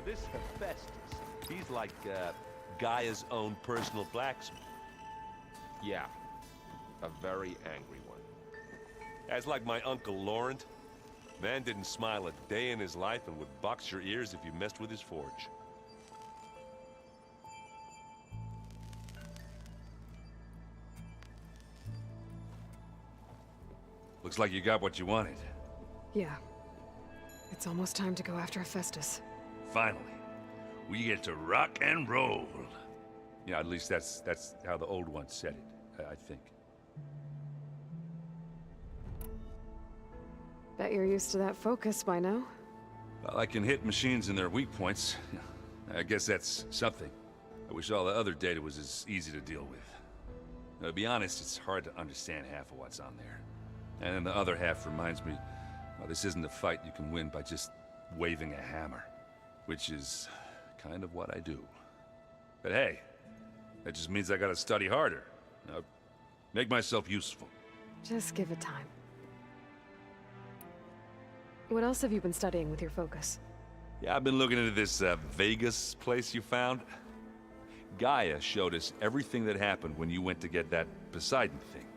this Hephaestus, he's like, Gaia's own personal blacksmith. Yeah, a very angry one. That's like my Uncle Laurent. Man didn't smile a day in his life and would box your ears if you messed with his forge. Looks like you got what you wanted. Yeah. It's almost time to go after Hephaestus. Finally. We get to rock and roll. Yeah, at least that's how the old one said it, I think. Bet you're used to that focus by now. Well, I can hit machines in their weak points. I guess that's something. I wish all the other data was as easy to deal with. Now, to be honest, it's hard to understand half of what's on there. And then the other half reminds me, well, this isn't a fight you can win by just waving a hammer. Which is kind of what I do. But hey, that just means I gotta study harder. Now, make myself useful. Just give it time. What else have you been studying with your focus? Yeah, I've been looking into this Vegas place you found. Gaia showed us everything that happened when you went to get that Poseidon thing.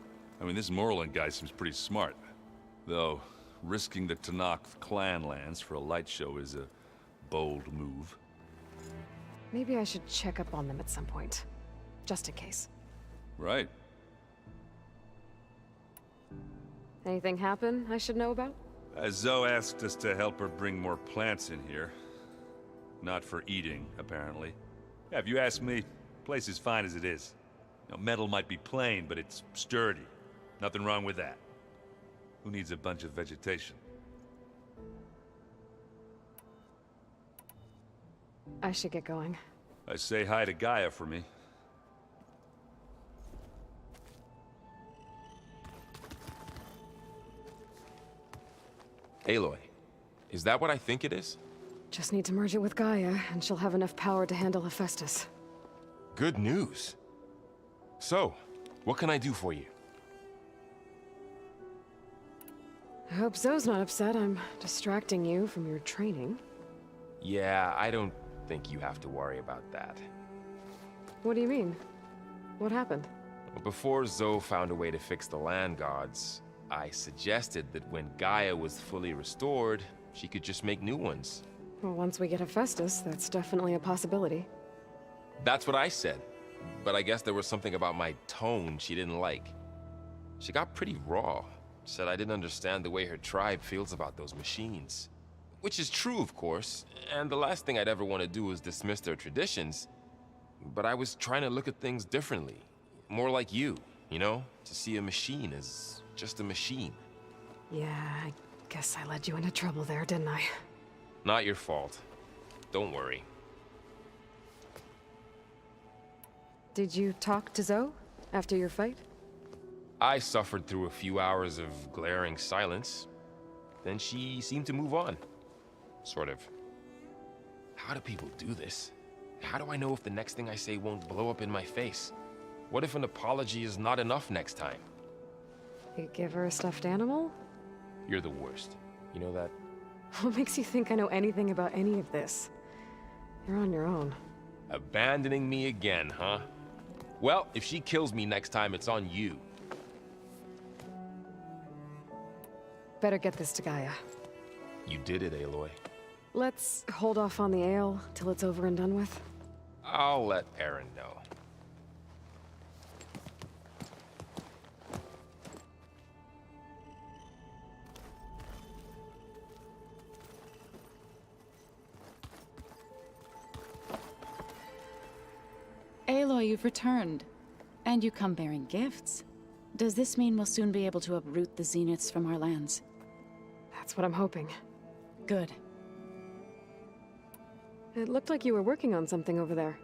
I mean, this Morlun guy seems pretty smart. Though, risking the Tanakh clan lands for a light show is a bold move. Maybe I should check up on them at some point. Just in case. Right. Anything happen I should know about? Zoe asked us to help her bring more plants in here. Not for eating, apparently. Yeah, if you ask me, the place is fine as it is. You know, metal might be plain, but it's sturdy. Nothing wrong with that. Who needs a bunch of vegetation? I should get going. Say hi to Gaia for me. Aloy, is that what I think it is? Just need to merge it with Gaia, and she'll have enough power to handle Hephaestus. Good news. So, what can I do for you? I hope Zoe's not upset I'm distracting you from your training. Yeah, I don't think you have to worry about that. What do you mean? What happened? Before Zoe found a way to fix the land gods, I suggested that when Gaia was fully restored, she could just make new ones. Well, once we get Hephaestus, that's definitely a possibility. That's what I said, but I guess there was something about my tone she didn't like. She got pretty raw, said I didn't understand the way her tribe feels about those machines. Which is true, of course, and the last thing I'd ever want to do is dismiss their traditions. But I was trying to look at things differently. More like you know? To see a machine as just a machine. Yeah, I guess I led you into trouble there, didn't I? Not your fault. Don't worry. Did you talk to Zoe after your fight? I suffered through a few hours of glaring silence. Then she seemed to move on. Sort of. How do people do this? How do I know if the next thing I say won't blow up in my face? What if an apology is not enough next time? You give her a stuffed animal? You're the worst. You know that? What makes you think I know anything about any of this? You're on your own. Abandoning me again, huh? Well, if she kills me next time, it's on you. Better get this to Gaia. You did it, Aloy. Let's hold off on the ale till it's over and done with. I'll let Aaron know. Aloy, you've returned. And you come bearing gifts. Does this mean we'll soon be able to uproot the Zeniths from our lands? That's what I'm hoping. Good. It looked like you were working on something over there.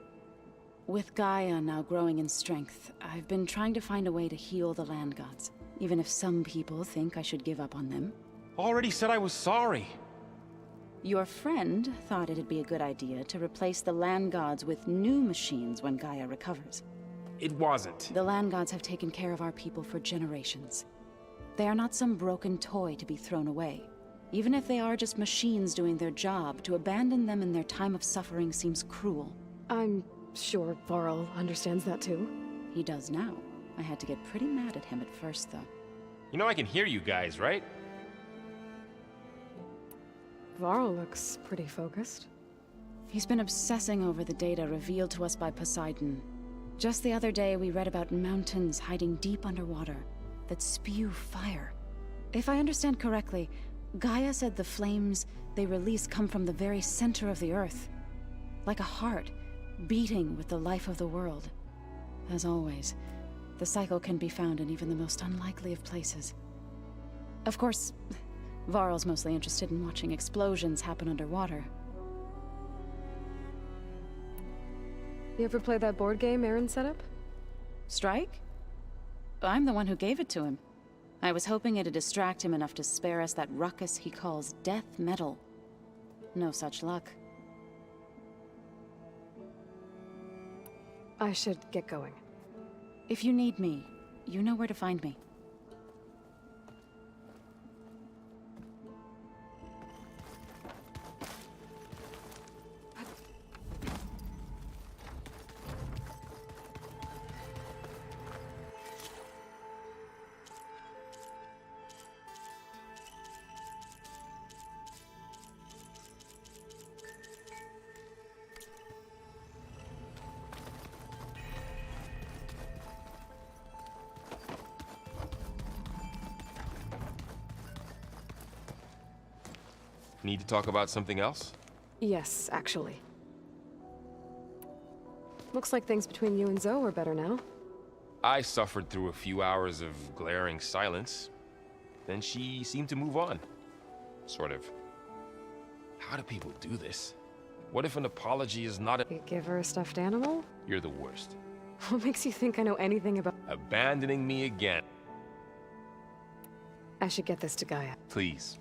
With Gaia now growing in strength, I've been trying to find a way to heal the land gods, even if some people think I should give up on them. Already said I was sorry. Your friend thought it'd be a good idea to replace the land gods with new machines when Gaia recovers. It wasn't. The land gods have taken care of our people for generations. They are not some broken toy to be thrown away, Even if they are just machines doing their job, to abandon them in their time of suffering seems cruel. I'm sure Varl understands that too. He does now. I had to get pretty mad at him at first, though. You know I can hear you guys, right? Varl looks pretty focused. He's been obsessing over the data revealed to us by Poseidon. Just the other day, we read about mountains hiding deep underwater that spew fire. If I understand correctly, Gaia said the flames they release come from the very center of the Earth. Like a heart, beating with the life of the world. As always, the cycle can be found in even the most unlikely of places. Of course, Varl's mostly interested in watching explosions happen underwater. You ever play that board game Aaron set up? Strike? I'm the one who gave it to him. I was hoping it'd distract him enough to spare us that ruckus he calls death metal. No such luck. I should get going. If you need me, you know where to find me. Need to talk about something else? Yes, actually. Looks like things between you and Zoe are better now. I suffered through a few hours of glaring silence. Then she seemed to move on. Sort of. How do people do this? What if an apology is not a— You give her a stuffed animal? You're the worst. What makes you think I know anything about— Abandoning me again. I should get this to Gaia. Please.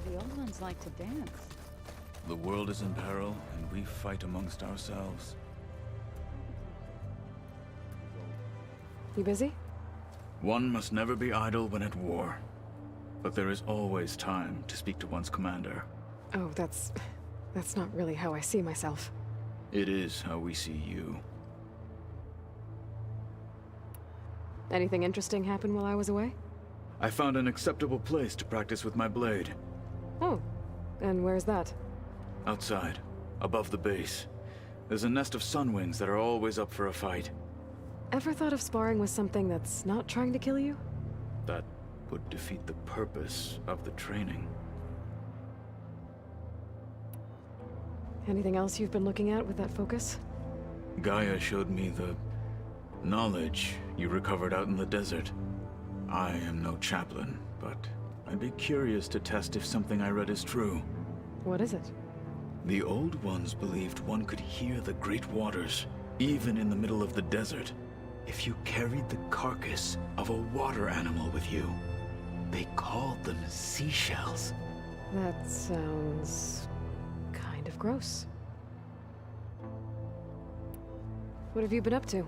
The old ones like to dance. The world is in peril, and we fight amongst ourselves. You busy? One must never be idle when at war. But there is always time to speak to one's commander. Oh, that's not really how I see myself. It is how we see you. Anything interesting happen while I was away? I found an acceptable place to practice with my blade. Oh, and where's that? Outside, above the base. There's a nest of sunwings that are always up for a fight. Ever thought of sparring with something that's not trying to kill you? That would defeat the purpose of the training. Anything else you've been looking at with that focus? Gaia showed me the knowledge you recovered out in the desert. I am no chaplain, but I'd be curious to test if something I read is true. What is it? The old ones believed one could hear the great waters, even in the middle of the desert, if you carried the carcass of a water animal with you. They called them seashells. That sounds kind of gross. What have you been up to?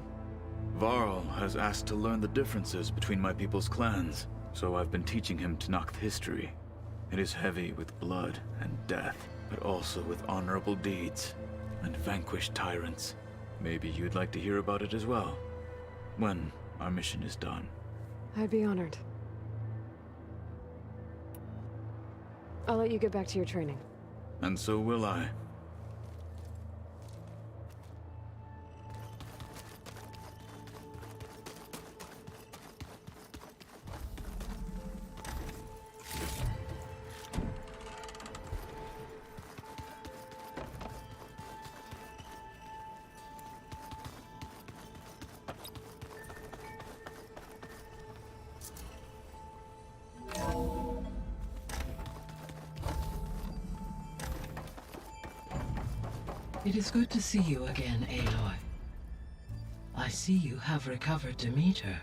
Varl has asked to learn the differences between my people's clans, so I've been teaching him Tenakth history. It is heavy with blood and death, but also with honorable deeds and vanquished tyrants. Maybe you'd like to hear about it as well, when our mission is done. I'd be honored. I'll let you get back to your training. And so will I. It is good to see you again, Aloy. I see you have recovered Demeter.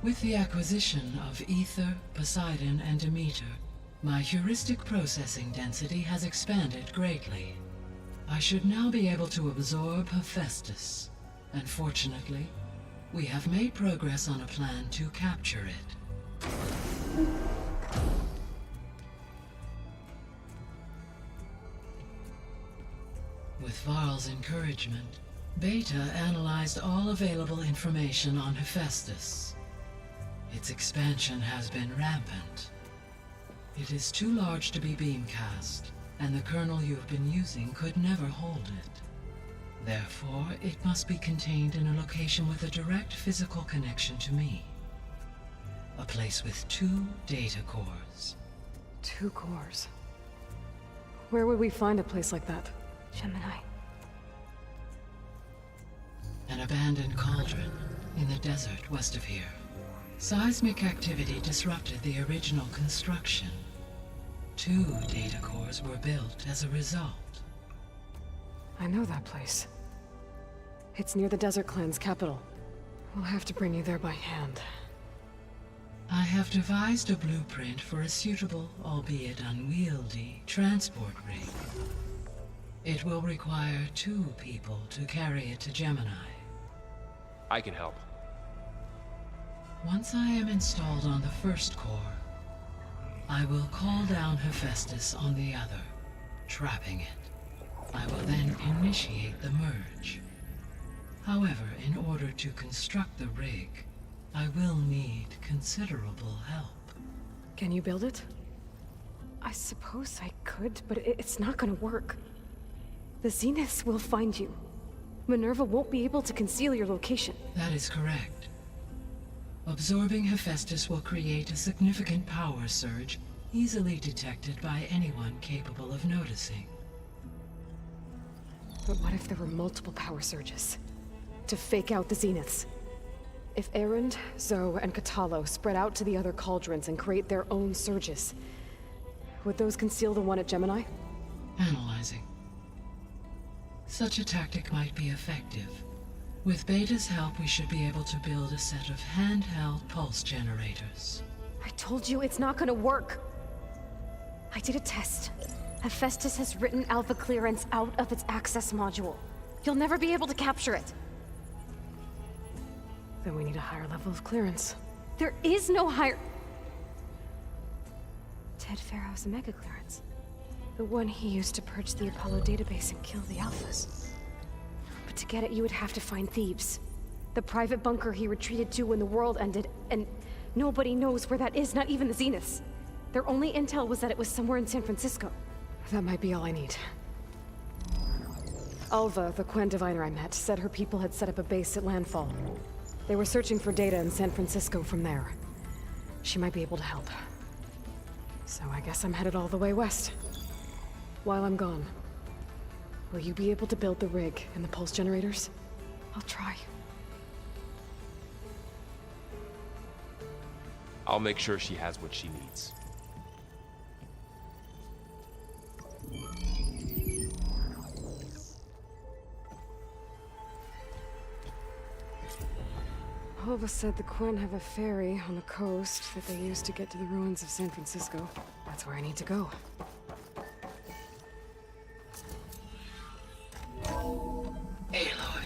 With the acquisition of Ether, Poseidon, and Demeter, my heuristic processing density has expanded greatly. I should now be able to absorb Hephaestus, and fortunately, we have made progress on a plan to capture it. With Varl's encouragement, Beta analyzed all available information on Hephaestus. Its expansion has been rampant. It is too large to be beamcast, and the kernel you've been using could never hold it. Therefore, it must be contained in a location with a direct physical connection to me. A place with 2 data cores. 2 cores. Where would we find a place like that? Gemini. An abandoned cauldron in the desert west of here. Seismic activity disrupted the original construction. 2 data cores were built as a result. I know that place. It's near the Desert Clan's capital. We'll have to bring you there by hand. I have devised a blueprint for a suitable, albeit unwieldy, transport rig. It will require 2 people to carry it to Gemini. I can help. Once I am installed on the first core, I will call down Hephaestus on the other, trapping it. I will then initiate the merge. However, in order to construct the rig, I will need considerable help. Can you build it? I suppose I could, but it's not gonna work. The Zeniths will find you. Minerva won't be able to conceal your location. That is correct. Absorbing Hephaestus will create a significant power surge, easily detected by anyone capable of noticing. But what if there were multiple power surges? To fake out the Zeniths? If Erend, Zoe, and Katalo spread out to the other cauldrons and create their own surges, would those conceal the one at Gemini? Analyzing. Such a tactic might be effective. With Beta's help, we should be able to build a set of handheld pulse generators. I told you it's not gonna work. I did a test. Hephaestus has written Alpha clearance out of its access module. You'll never be able to capture it. Then we need a higher level of clearance. There is no higher... Ted Pharaoh's mega clearance. The one he used to purge the Apollo database and kill the Alphas. But to get it, you would have to find Thebes. The private bunker he retreated to when the world ended, and nobody knows where that is, not even the Zeniths. Their only intel was that it was somewhere in San Francisco. That might be all I need. Alva, the Quen diviner I met, said her people had set up a base at landfall. They were searching for data in San Francisco from there. She might be able to help. So I guess I'm headed all the way west. While I'm gone, will you be able to build the rig and the pulse generators? I'll try. I'll make sure she has what she needs. Alva said the Quen have a ferry on the coast that they use to get to the ruins of San Francisco. That's where I need to go. Aloy,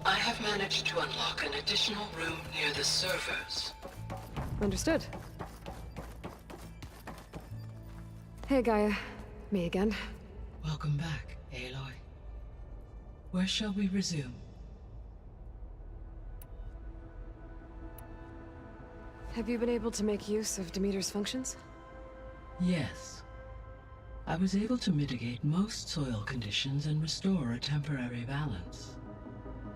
I have managed to unlock an additional room near the servers. Understood. Hey, Gaia. Me again. Welcome back, Aloy. Where shall we resume? Have you been able to make use of Demeter's functions? Yes. I was able to mitigate most soil conditions and restore a temporary balance.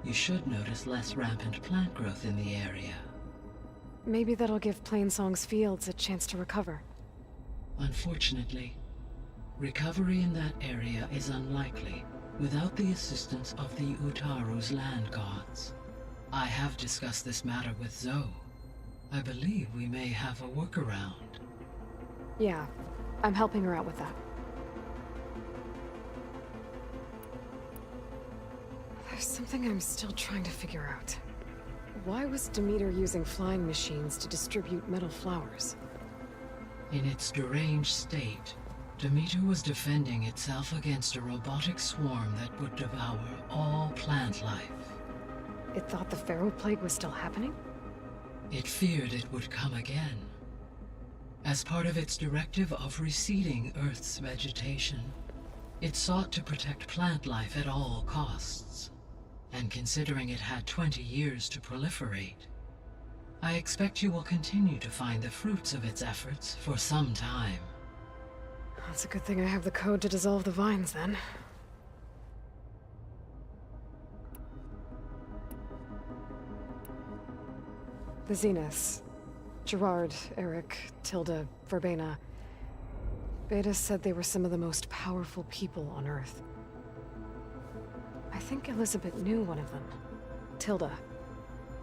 you should notice less rampant plant growth in the area. Maybe that'll give Plainsong's fields a chance to recover. Unfortunately, recovery in that area is unlikely without the assistance of the Utaru's land gods. I have discussed this matter with Zoe. I believe we may have a workaround. Yeah, I'm helping her out with that. There's something I'm still trying to figure out. Why was Demeter using flying machines to distribute metal flowers? In its deranged state, Demeter was defending itself against a robotic swarm that would devour all plant life. It thought the Pharaoh Plague was still happening? It feared it would come again. As part of its directive of reseeding Earth's vegetation, it sought to protect plant life at all costs. And considering it had 20 years to proliferate, I expect you will continue to find the fruits of its efforts for some time. That's a good thing I have the code to dissolve the vines, then. The Zeniths. Gerard, Eric, Tilda, Verbena. Beta said they were some of the most powerful people on Earth. I think Elizabeth knew one of them. Tilda.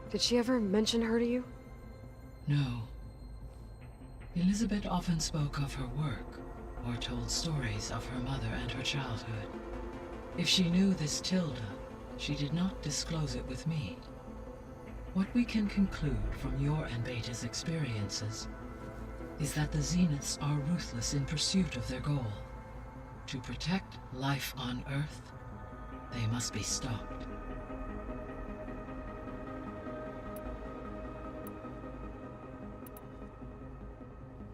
Did she ever mention her to you? No. Elizabeth often spoke of her work, or told stories of her mother and her childhood. If she knew this Tilda, she did not disclose it with me. What we can conclude from your and Beta's experiences is that the Zeniths are ruthless in pursuit of their goal. To protect life on Earth, they must be stopped.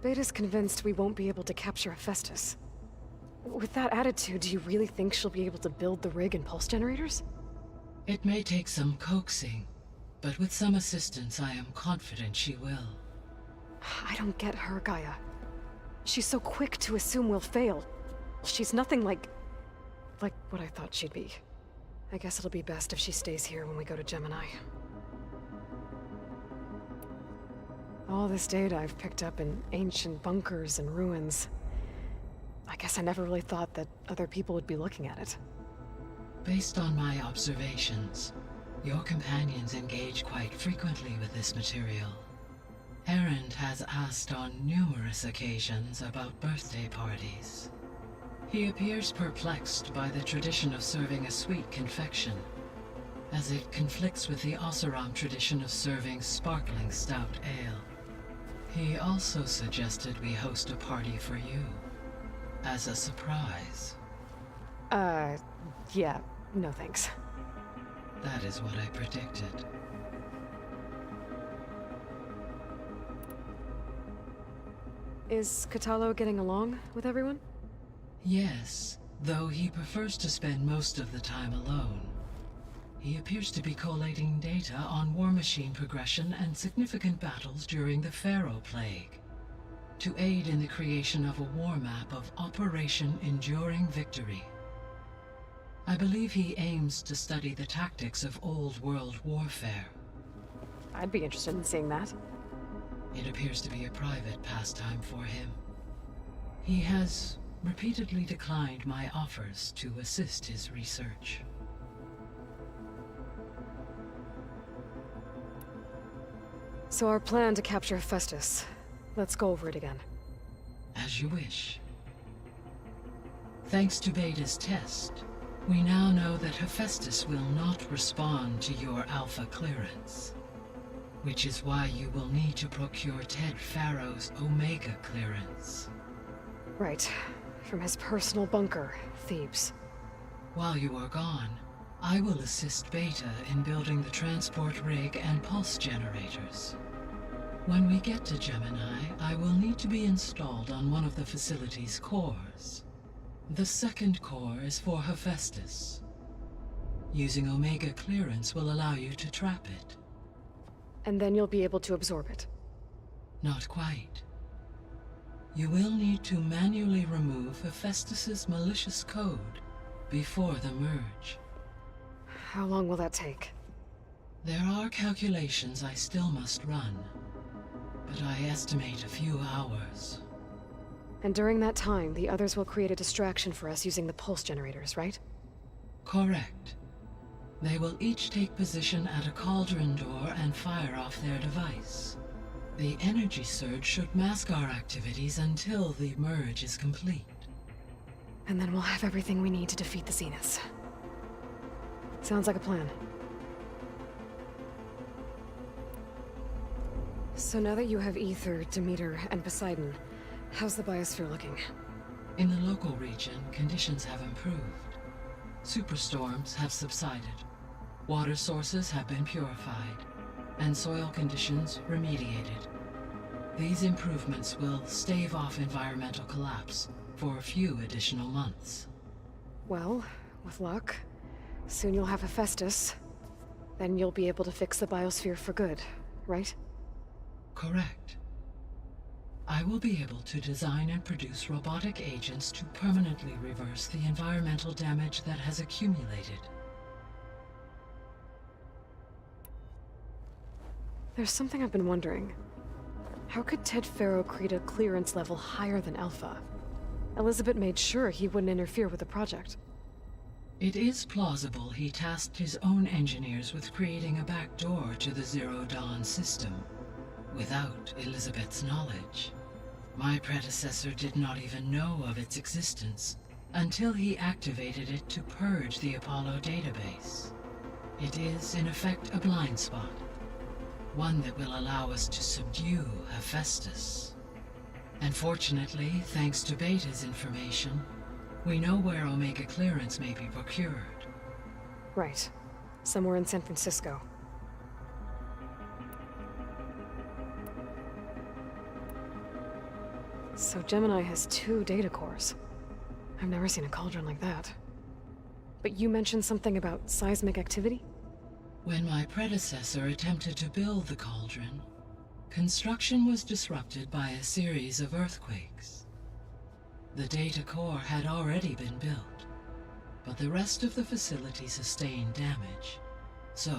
Beta's convinced we won't be able to capture Hephaestus. With that attitude, do you really think she'll be able to build the rig and pulse generators? It may take some coaxing, but with some assistance I am confident she will. I don't get her, Gaia. She's so quick to assume we'll fail. She's nothing like what I thought she'd be. I guess it'll be best if she stays here when we go to Gemini. All this data I've picked up in ancient bunkers and ruins. I guess I never really thought that other people would be looking at it. Based on my observations, your companions engage quite frequently with this material. Erend has asked on numerous occasions about birthday parties. He appears perplexed by the tradition of serving a sweet confection, as it conflicts with the Oseram tradition of serving sparkling stout ale. He also suggested we host a party for you, as a surprise. Yeah, no thanks. That is what I predicted. Is Catalo getting along with everyone? Yes, though he prefers to spend most of the time alone. He appears to be collating data on war machine progression and significant battles during the Pharaoh Plague, to aid in the creation of a war map of Operation Enduring Victory. I believe he aims to study the tactics of old world warfare. I'd be interested in seeing that. It appears to be a private pastime for him. He has repeatedly declined my offers to assist his research. So our plan to capture Hephaestus. Let's go over it again. As you wish. Thanks to Beta's test, we now know that Hephaestus will not respond to your Alpha clearance. Which is why you will need to procure Ted Pharaoh's Omega clearance. Right. From his personal bunker, Thebes. While you are gone, I will assist Beta in building the transport rig and pulse generators. When we get to Gemini, I will need to be installed on one of the facility's cores. The second core is for Hephaestus. Using Omega clearance will allow you to trap it. And then you'll be able to absorb it. Not quite. You will need to manually remove Hephaestus's malicious code before the merge. How long will that take? There are calculations I still must run, but I estimate a few hours. And during that time, the others will create a distraction for us using the pulse generators, right? Correct. They will each take position at a cauldron door and fire off their device. The energy surge should mask our activities until the merge is complete. And then we'll have everything we need to defeat the Zeniths. Sounds like a plan. So now that you have Ether, Demeter, and Poseidon, how's the biosphere looking? In the local region, conditions have improved. Superstorms have subsided. Water sources have been purified, and soil conditions remediated. These improvements will stave off environmental collapse for a few additional months. Well, with luck, soon you'll have Hephaestus. Then you'll be able to fix the biosphere for good, right? Correct. I will be able to design and produce robotic agents to permanently reverse the environmental damage that has accumulated. There's something I've been wondering. How could Ted Faro create a clearance level higher than Alpha? Elizabeth made sure he wouldn't interfere with the project. It is plausible he tasked his own engineers with creating a back door to the Zero Dawn system, without Elizabeth's knowledge. My predecessor did not even know of its existence until he activated it to purge the Apollo database. It is, in effect, a blind spot. One that will allow us to subdue Hephaestus. And fortunately, thanks to Beta's information, we know where Omega clearance may be procured. Right. Somewhere in San Francisco. So Gemini has 2 data cores. I've never seen a cauldron like that. But you mentioned something about seismic activity? When my predecessor attempted to build the cauldron, construction was disrupted by a series of earthquakes. The data core had already been built, but the rest of the facility sustained damage. So,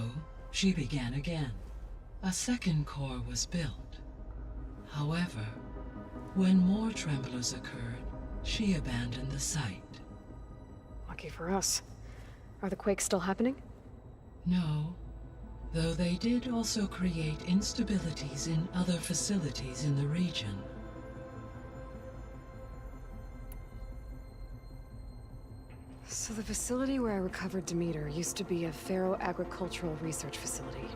she began again. A second core was built. However, when more tremblers occurred, she abandoned the site. Lucky for us. Are the quakes still happening? No, though they did also create instabilities in other facilities in the region. So the facility where I recovered Demeter used to be a Faro agricultural research facility.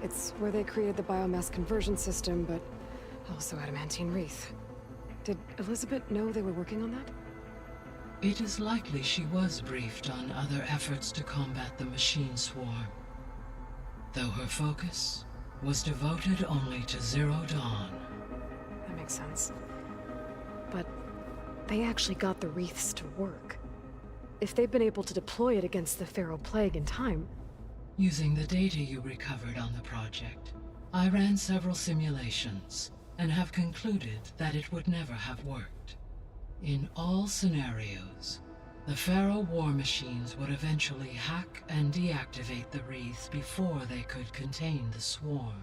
It's where they created the biomass conversion system, but also adamantine wreath. Did Elizabeth know they were working on that? It is likely she was briefed on other efforts to combat the machine swarm, though her focus was devoted only to Zero Dawn. That makes sense. But they actually got the wreaths to work. If they've been able to deploy it against the Faro Plague in time... Using the data you recovered on the project, I ran several simulations and have concluded that it would never have worked. In all scenarios, the Faro war machines would eventually hack and deactivate the wreaths before they could contain the swarm.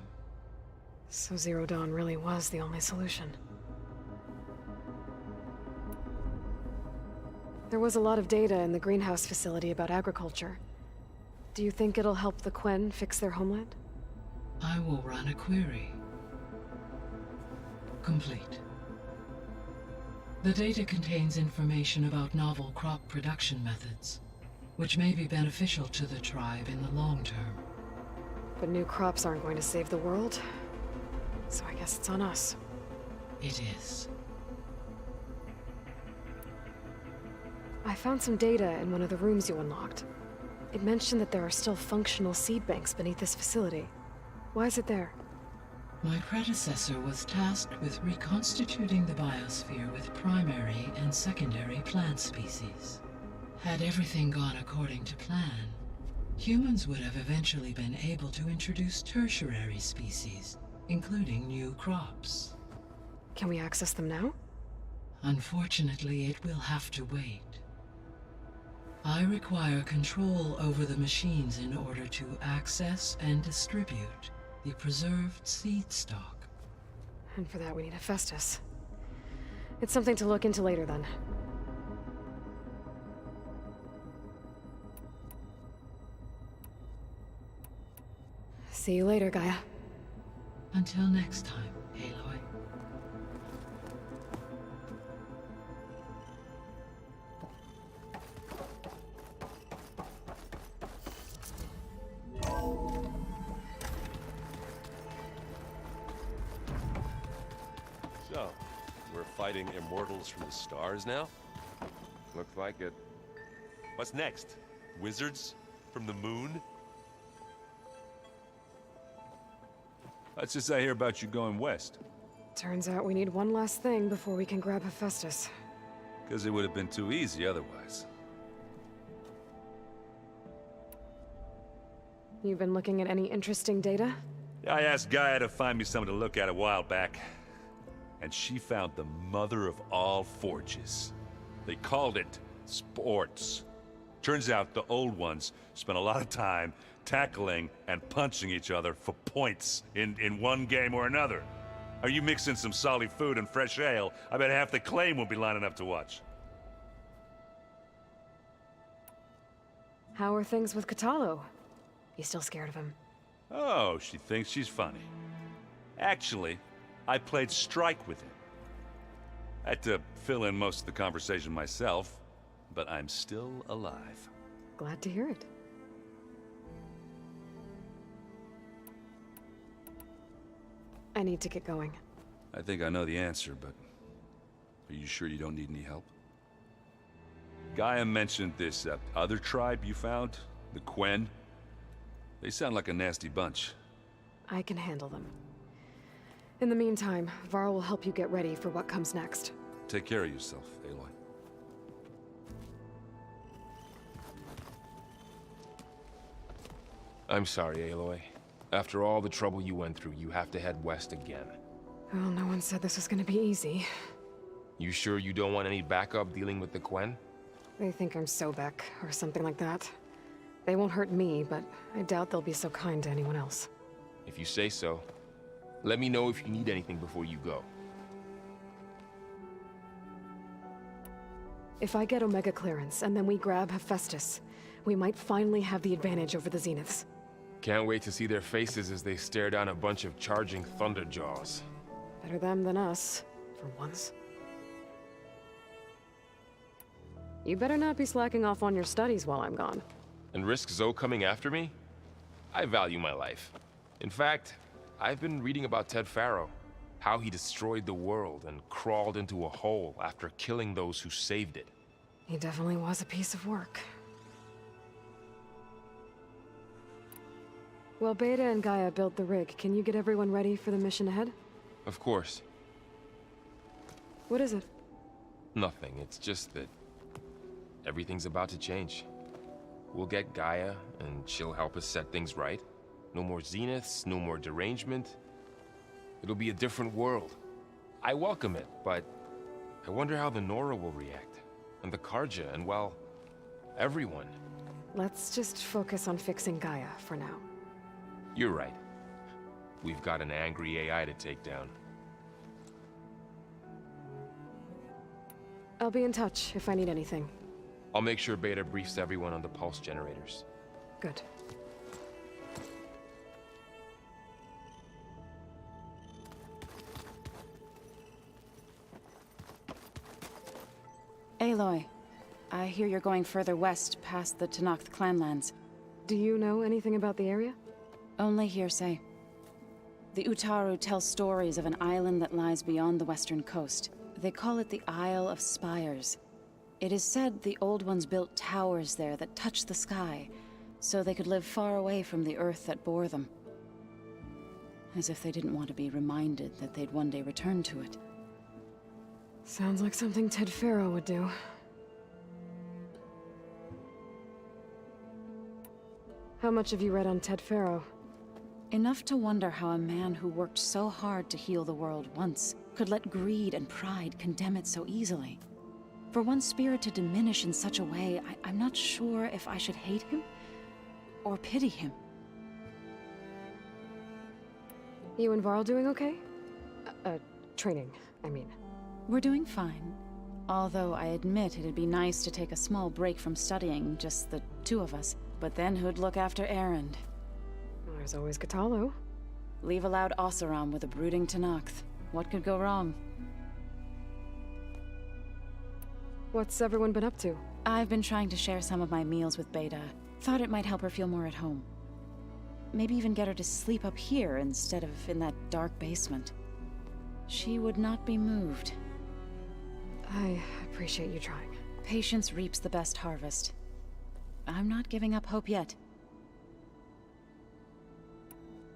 So Zero Dawn really was the only solution. There was a lot of data in the greenhouse facility about agriculture. Do you think it'll help the Quen fix their homeland? I will run a query. Complete. The data contains information about novel crop production methods, which may be beneficial to the tribe in the long term. But new crops aren't going to save the world, so I guess it's on us. It is. I found some data in one of the rooms you unlocked. It mentioned that there are still functional seed banks beneath this facility. Why is it there? My predecessor was tasked with reconstituting the biosphere with primary and secondary plant species. Had everything gone according to plan, humans would have eventually been able to introduce tertiary species, including new crops. Can we access them now? Unfortunately, it will have to wait. I require control over the machines in order to access and distribute the preserved seed stock. And for that we need Hephaestus. It's something to look into later then. See you later, Gaia. Until next time, Aloy. So, we're fighting immortals from the stars now? Looks like it. What's next? Wizards from the moon? What's this I hear about you going west? Turns out we need one last thing before we can grab Hephaestus. Because it would have been too easy otherwise. You've been looking at any interesting data? I asked Gaia to find me something to look at a while back. And she found the mother of all forges. They called it sports. Turns out the old ones spent a lot of time tackling and punching each other for points in one game or another. Are you mixing some solid food and fresh ale? I bet half the claim will be lining up to watch. How are things with Katalo? You still scared of him? Oh, she thinks she's funny. Actually, I played strike with him. I had to fill in most of the conversation myself, but I'm still alive. Glad to hear it. I need to get going. I think I know the answer, but are you sure you don't need any help? Gaia mentioned this other tribe you found, the Quen. They sound like a nasty bunch. I can handle them. In the meantime, Varl will help you get ready for what comes next. Take care of yourself, Aloy. I'm sorry, Aloy. After all the trouble you went through, you have to head west again. Well, no one said this was gonna be easy. You sure you don't want any backup dealing with the Quen? They think I'm Sobek, or something like that. They won't hurt me, but I doubt they'll be so kind to anyone else. If you say so. Let me know if you need anything before you go. If I get Omega clearance, and then we grab Hephaestus, we might finally have the advantage over the Zeniths. Can't wait to see their faces as they stare down a bunch of charging Thunderjaws. Better them than us, for once. You better not be slacking off on your studies while I'm gone. And risk Zoe coming after me? I value my life. In fact, I've been reading about Ted Faro. How he destroyed the world and crawled into a hole after killing those who saved it. He definitely was a piece of work. Well, Beta and Gaia built the rig. Can you get everyone ready for the mission ahead? Of course. What is it? Nothing. It's just that everything's about to change. We'll get Gaia, and she'll help us set things right. No more Zeniths, no more derangement. It'll be a different world. I welcome it, but I wonder how the Nora will react. And the Karja, and well, everyone. Let's just focus on fixing Gaia for now. You're right. We've got an angry AI to take down. I'll be in touch if I need anything. I'll make sure Beta briefs everyone on the pulse generators. Good. Aloy, I hear you're going further west past the Tenakth clanlands. Do you know anything about the area? Only hearsay. The Utaru tell stories of an island that lies beyond the western coast. They call it the Isle of Spires. It is said the Old Ones built towers there that touch the sky, so they could live far away from the earth that bore them. As if they didn't want to be reminded that they'd one day return to it. Sounds like something Ted Faro would do. How much have you read on Ted Faro? Enough to wonder how a man who worked so hard to heal the world once could let greed and pride condemn it so easily. For one spirit to diminish in such a way, I'm not sure if I should hate him or pity him. You and Varl doing okay? Training, I mean. We're doing fine. Although I admit it'd be nice to take a small break from studying, just the two of us. But then who'd look after Erend? There's always Katalo. Leave a loud Oseram with a brooding Tenakth. What could go wrong? What's everyone been up to? I've been trying to share some of my meals with Beta. Thought it might help her feel more at home. Maybe even get her to sleep up here instead of in that dark basement. She would not be moved. I appreciate you trying. Patience reaps the best harvest. I'm not giving up hope yet.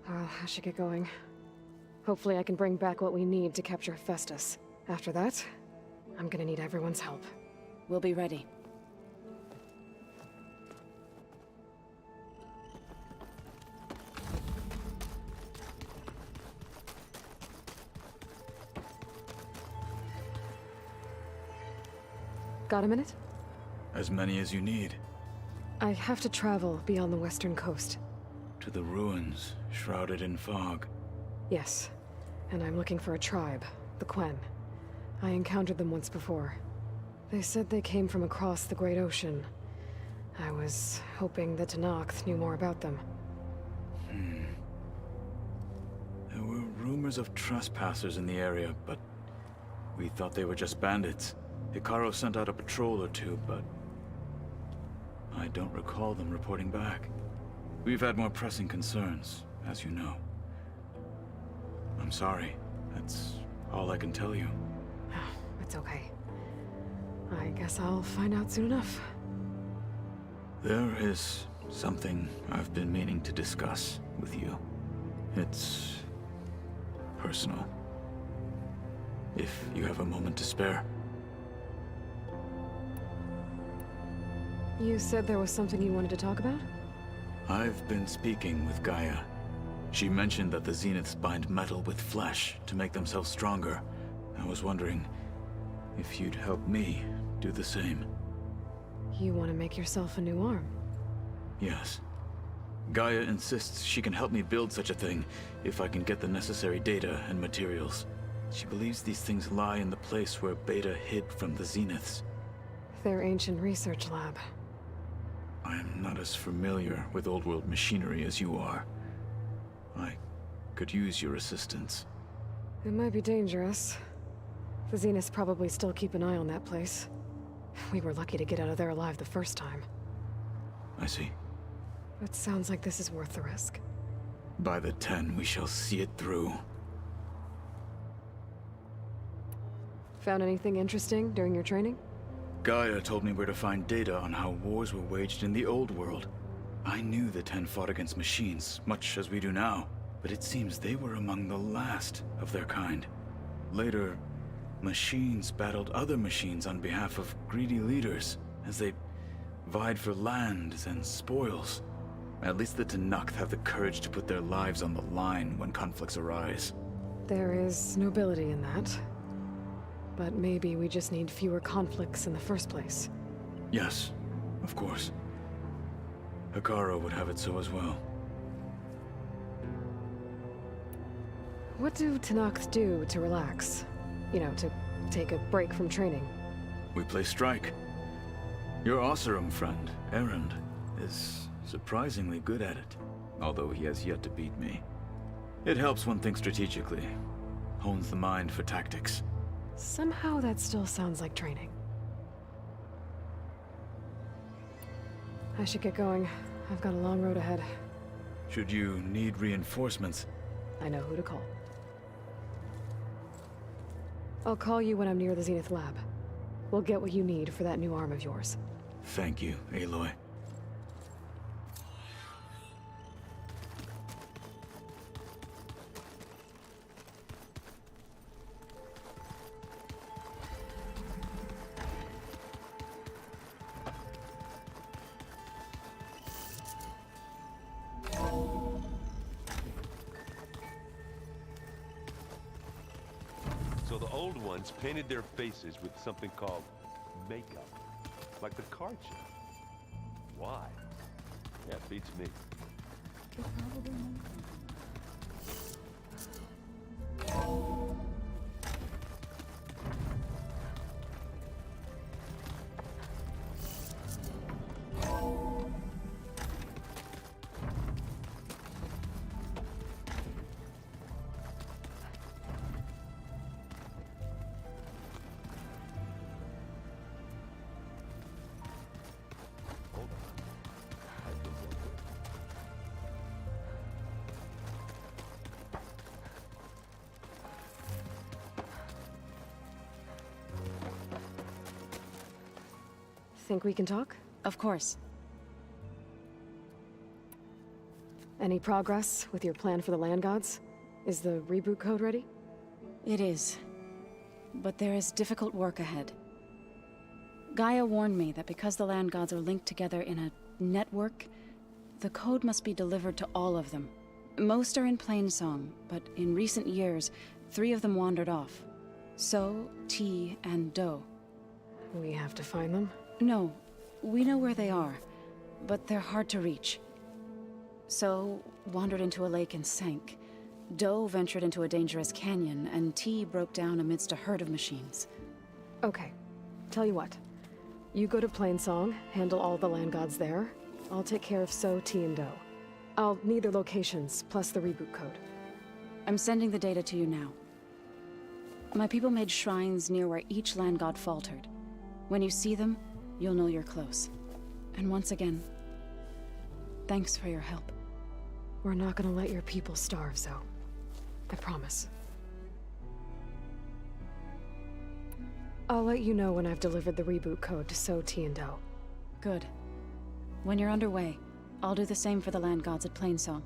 Well, I should get going. Hopefully I can bring back what we need to capture Festus. After that, I'm gonna need everyone's help. We'll be ready. Got a minute? As many as you need. I have to travel beyond the western coast. To the ruins, shrouded in fog. Yes, and I'm looking for a tribe, the Quen. I encountered them once before. They said they came from across the Great Ocean. I was hoping that Tenakth knew more about them. There were rumors of trespassers in the area, but we thought they were just bandits. Hikaru sent out a patrol or two, but I don't recall them reporting back. We've had more pressing concerns, as you know. I'm sorry. That's all I can tell you. It's okay. I guess I'll find out soon enough. There is something I've been meaning to discuss with you. It's personal. If you have a moment to spare. You said there was something you wanted to talk about? I've been speaking with Gaia. She mentioned that the Zeniths bind metal with flesh to make themselves stronger. I was wondering if you'd help me do the same. You want to make yourself a new arm? Yes. Gaia insists she can help me build such a thing if I can get the necessary data and materials. She believes these things lie in the place where Beta hid from the Zeniths. Their ancient research lab. I'm not as familiar with old-world machinery as you are. I could use your assistance. It might be dangerous. The Zeniths probably still keep an eye on that place. We were lucky to get out of there alive the first time. I see. It sounds like this is worth the risk. By the 10, we shall see it through. Found anything interesting during your training? Gaia told me where to find data on how wars were waged in the old world. I knew the 10 fought against machines, much as we do now, but it seems they were among the last of their kind. Later, machines battled other machines on behalf of greedy leaders, as they vied for lands and spoils. At least the Tenakth have the courage to put their lives on the line when conflicts arise. There is nobility in that. But maybe we just need fewer conflicts in the first place. Yes, of course. Hikaru would have it so as well. What do Tenakth do to relax? You know, to take a break from training? We play strike. Your Oseram friend, Erend, is surprisingly good at it, although he has yet to beat me. It helps one think strategically, hones the mind for tactics. Somehow that still sounds like training. I should get going. I've got a long road ahead. Should you need reinforcements, I know who to call. I'll call you when I'm near the Zenith lab. We'll get what you need for that new arm of yours. thank you, Aloy. So the old ones painted their faces with something called makeup. Like the card show. Why? Yeah, beats me. Hold on. I feel so good. Think we can talk? Of course. Any progress with your plan for the land gods? Is the reboot code ready? It is. But there is difficult work ahead. Gaia warned me that because the land gods are linked together in a network, the code must be delivered to all of them. Most are in Plainsong, but in recent years, 3 of them wandered off. So, T, and Do. We have to find them? No, we know where they are, but they're hard to reach. So, wandered into a lake and sank. Do ventured into a dangerous canyon, and T broke down amidst a herd of machines. Okay. Tell you what. You go to Plainsong, handle all the land gods there. I'll take care of So, T, and Do. I'll need their locations, plus the reboot code. I'm sending the data to you now. My people made shrines near where each land god faltered. When you see them, you'll know you're close. And once again, thanks for your help. We're not gonna let your people starve, Zo. I promise. I'll let you know when I've delivered the reboot code to So, T, and Do. Good. When you're underway, I'll do the same for the land gods at Plainsong.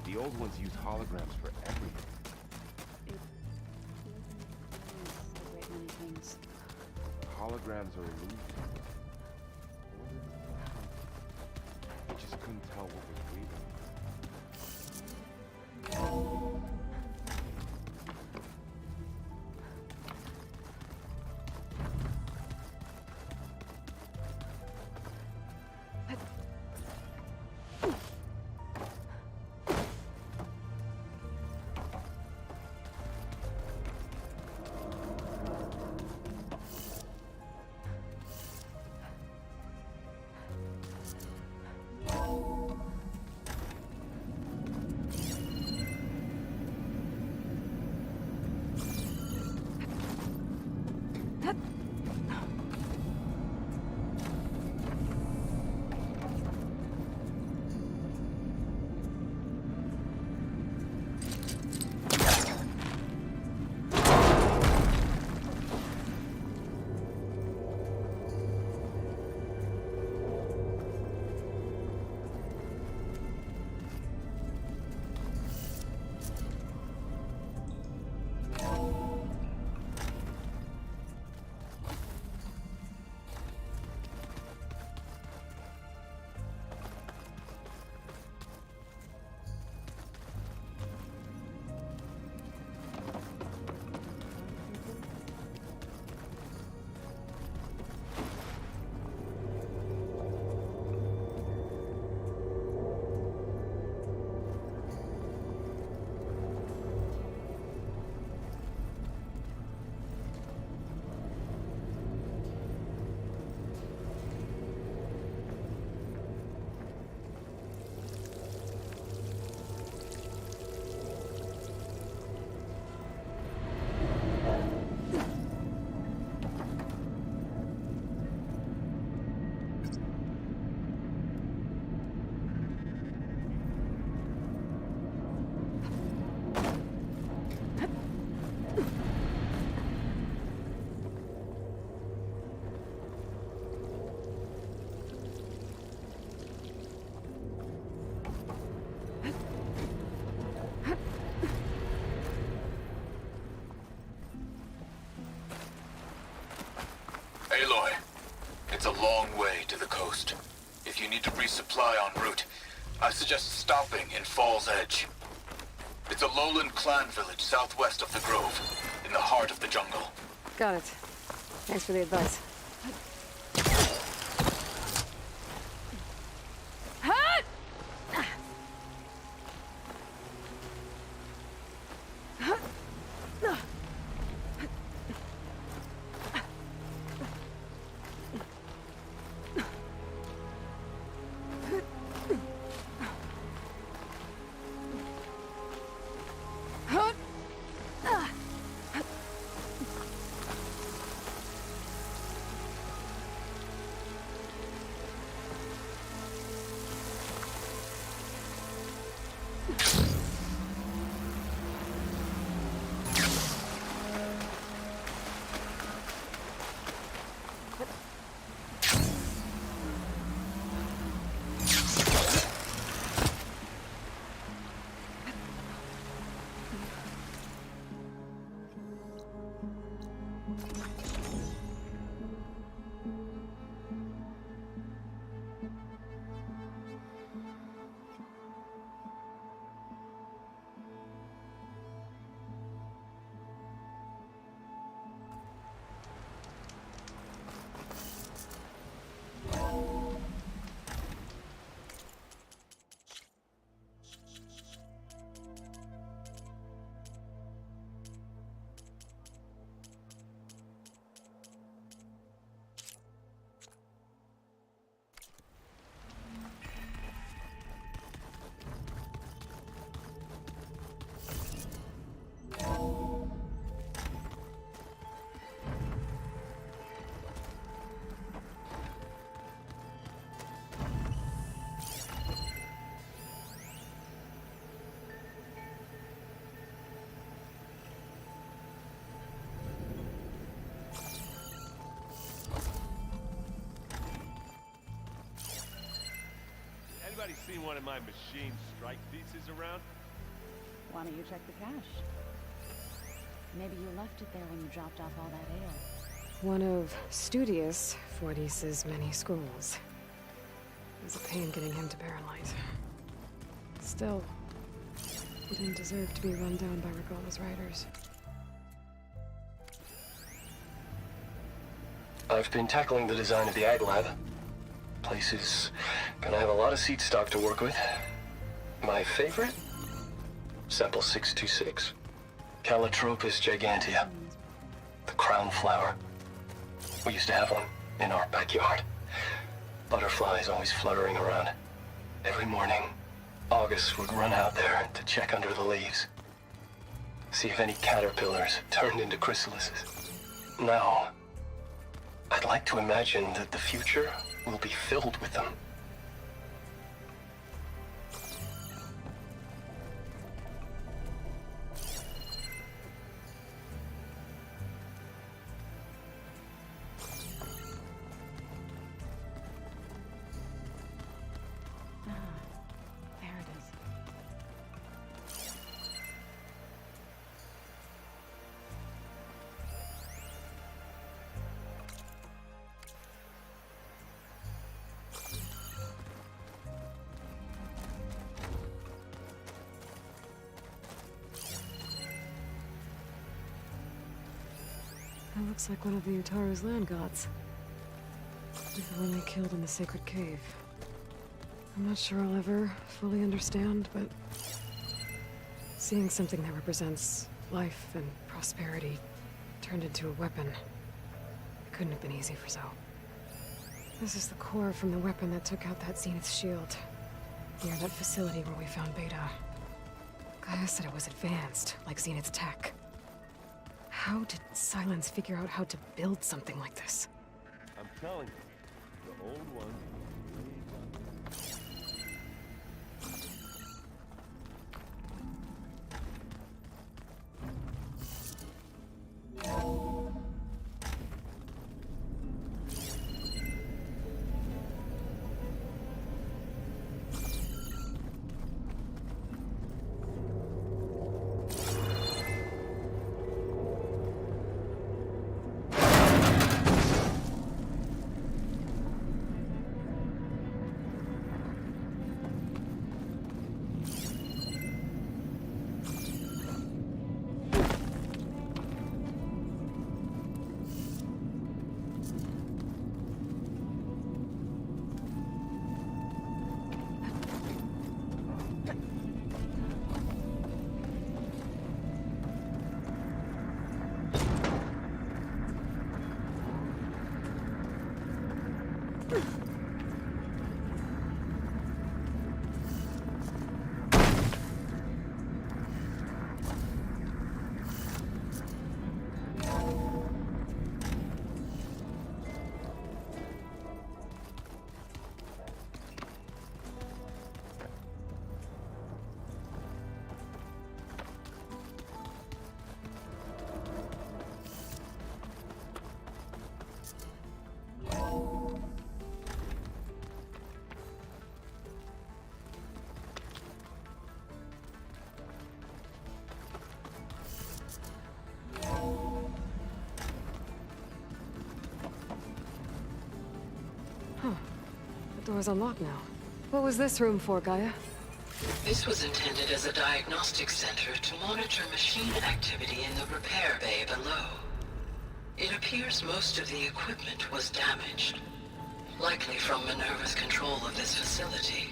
The old ones use holograms for everything. Holograms are illusions. I just couldn't tell what was real. long way to the coast. If you need to resupply en route, I suggest stopping in Fall's Edge. It's a lowland clan village southwest of the Grove, in the heart of the jungle. Got it. Thanks for the advice. Anybody seen one of my machine strike pieces around? Why don't you check the cache? Maybe you left it there when you dropped off all that ale. One of Studious Fordyce's many schools. It was a pain getting him to Barrenlight. Still, he didn't deserve to be run down by Regala's riders. I've been tackling the design of the Ag Lab. Place is gonna have a lot of seed stock to work with. My favorite? Sample 626. Calotropis gigantea. The crown flower. We used to have one in our backyard. Butterflies always fluttering around. Every morning, August would run out there to check under the leaves. See if any caterpillars turned into chrysalises. Now, I'd like to imagine that the future will be filled with them. There it is. That looks like one of the Utaru's land gods. The one they killed in the sacred cave. I'm not sure I'll ever fully understand, but seeing something that represents life and prosperity turned into a weapon, it couldn't have been easy for Zoe. This is the core from the weapon that took out that Zenith's shield, near that facility where we found Beta. Gaia said it was advanced, like Zenith's tech. How did Silence figure out how to build something like this? I'm telling you, the old ones. The door's unlocked now. What was this room for, Gaia? This was intended as a diagnostic center to monitor machine activity in the repair bay below. It appears most of the equipment was damaged, likely from Minerva's control of this facility.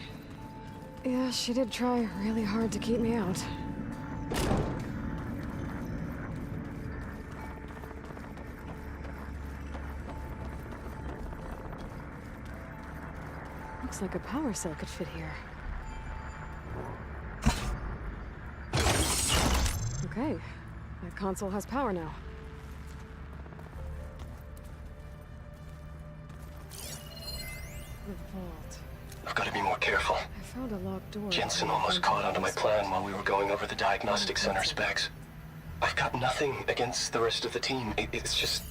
Yeah, she did try really hard to keep me out. Looks like a power cell could fit here. Okay, that console has power now. The vault. I've got to be more careful. I found a locked door. Jensen almost caught onto my plan while we were going over the diagnostic center specs. I've got nothing against the rest of the team. It's just...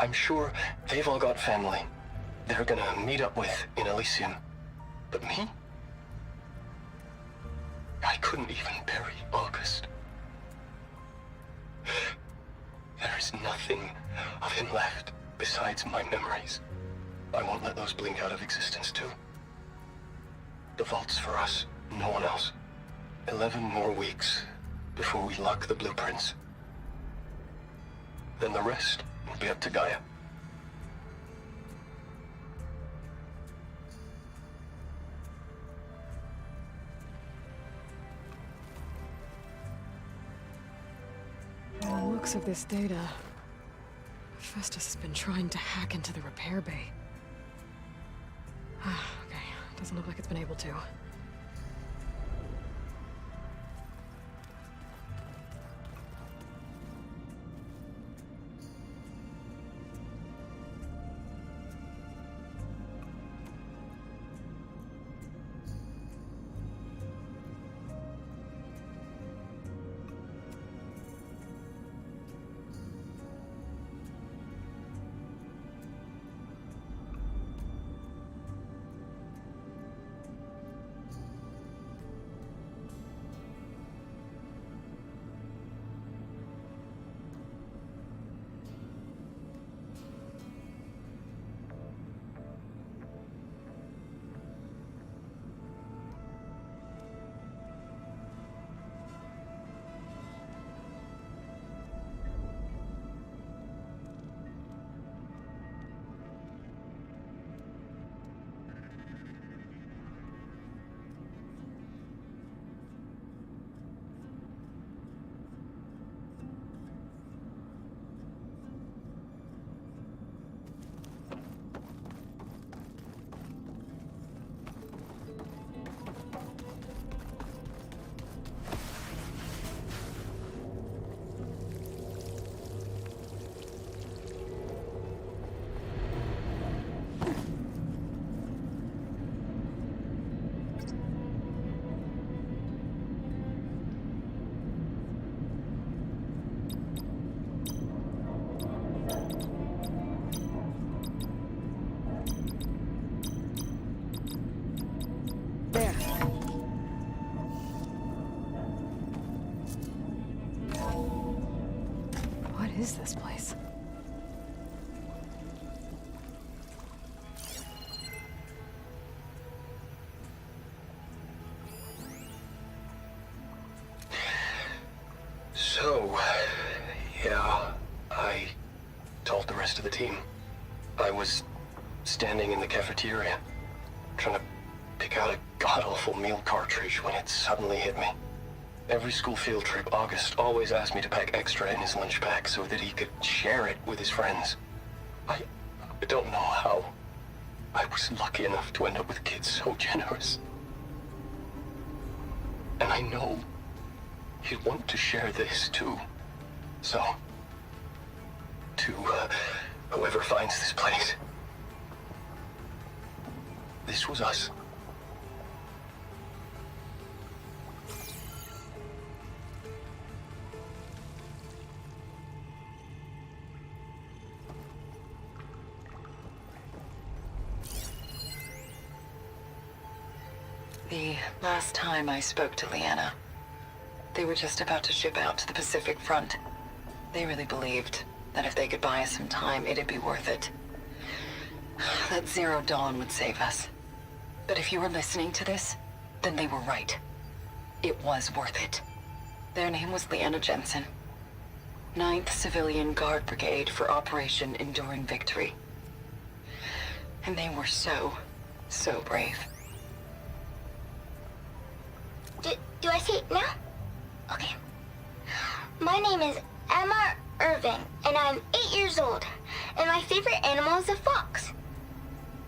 I'm sure they've all got family they're gonna meet up with in Elysium. But me? I couldn't even bury August. There is nothing of him left besides my memories. I won't let those blink out of existence too. The vault's for us, no one else. 11 more weeks before we lock the blueprints. Then the rest will be up to Gaia. From the looks of this data, Festus has been trying to hack into the repair bay. Okay, doesn't look like it's been able to. What is this place? So, yeah, I told the rest of the team. I was standing in the cafeteria, trying to pick out a god-awful meal cartridge when it suddenly hit me. Every school field trip, August always asked me to pack extra in his lunch pack so that he could share it with his friends. I don't know how. I was lucky enough to end up with kids so generous. And I know he'd want to share this too. So, to whoever finds this place, this was us. The last time I spoke to Leanna, they were just about to ship out to the Pacific Front. They really believed that if they could buy us some time, it'd be worth it. That Zero Dawn would save us. But if you were listening to this, then they were right. It was worth it. Their name was Leanna Jensen. 9th Civilian Guard Brigade for Operation Enduring Victory. And they were so brave. Do I say it now? Okay. My name is Emma Irving, and I'm 8 years old, and my favorite animal is a fox.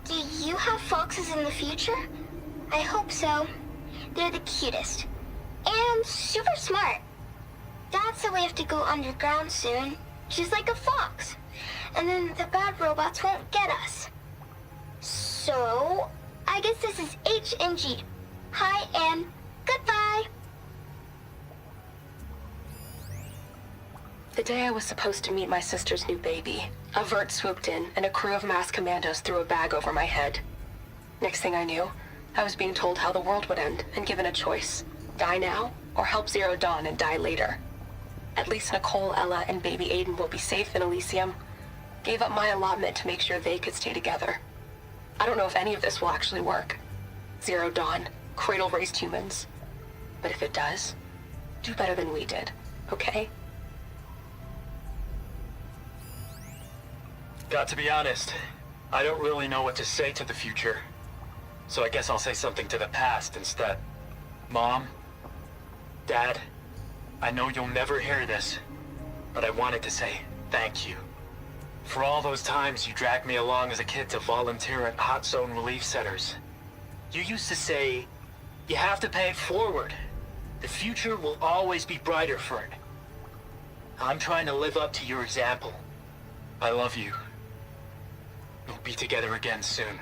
Do you have foxes in the future? I hope so. They're the cutest. And super smart. Dad said we have to go underground soon, just like a fox. And then the bad robots won't get us. So, I guess this is H and G. Hi and goodbye. The day I was supposed to meet my sister's new baby, a vert swooped in and a crew of masked commandos threw a bag over my head. Next thing I knew, I was being told how the world would end and given a choice. Die now, or help Zero Dawn and die later. At least Nicole, Ella, and baby Aiden will be safe in Elysium. Gave up my allotment to make sure they could stay together. I don't know if any of this will actually work. Zero Dawn, cradle-raised humans. But if it does, do better than we did, okay? Got to be honest, I don't really know what to say to the future. So I guess I'll say something to the past instead. Mom, Dad, I know you'll never hear this, but I wanted to say thank you. For all those times you dragged me along as a kid to volunteer at hot zone relief centers. You used to say, you have to pay it forward. The future will always be brighter for it. I'm trying to live up to your example. I love you. We'll be together again soon.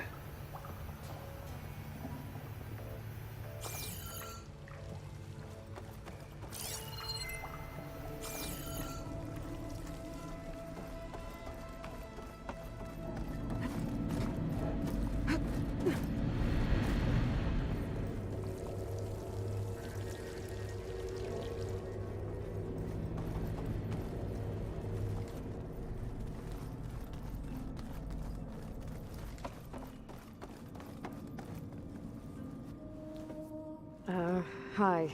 Hi.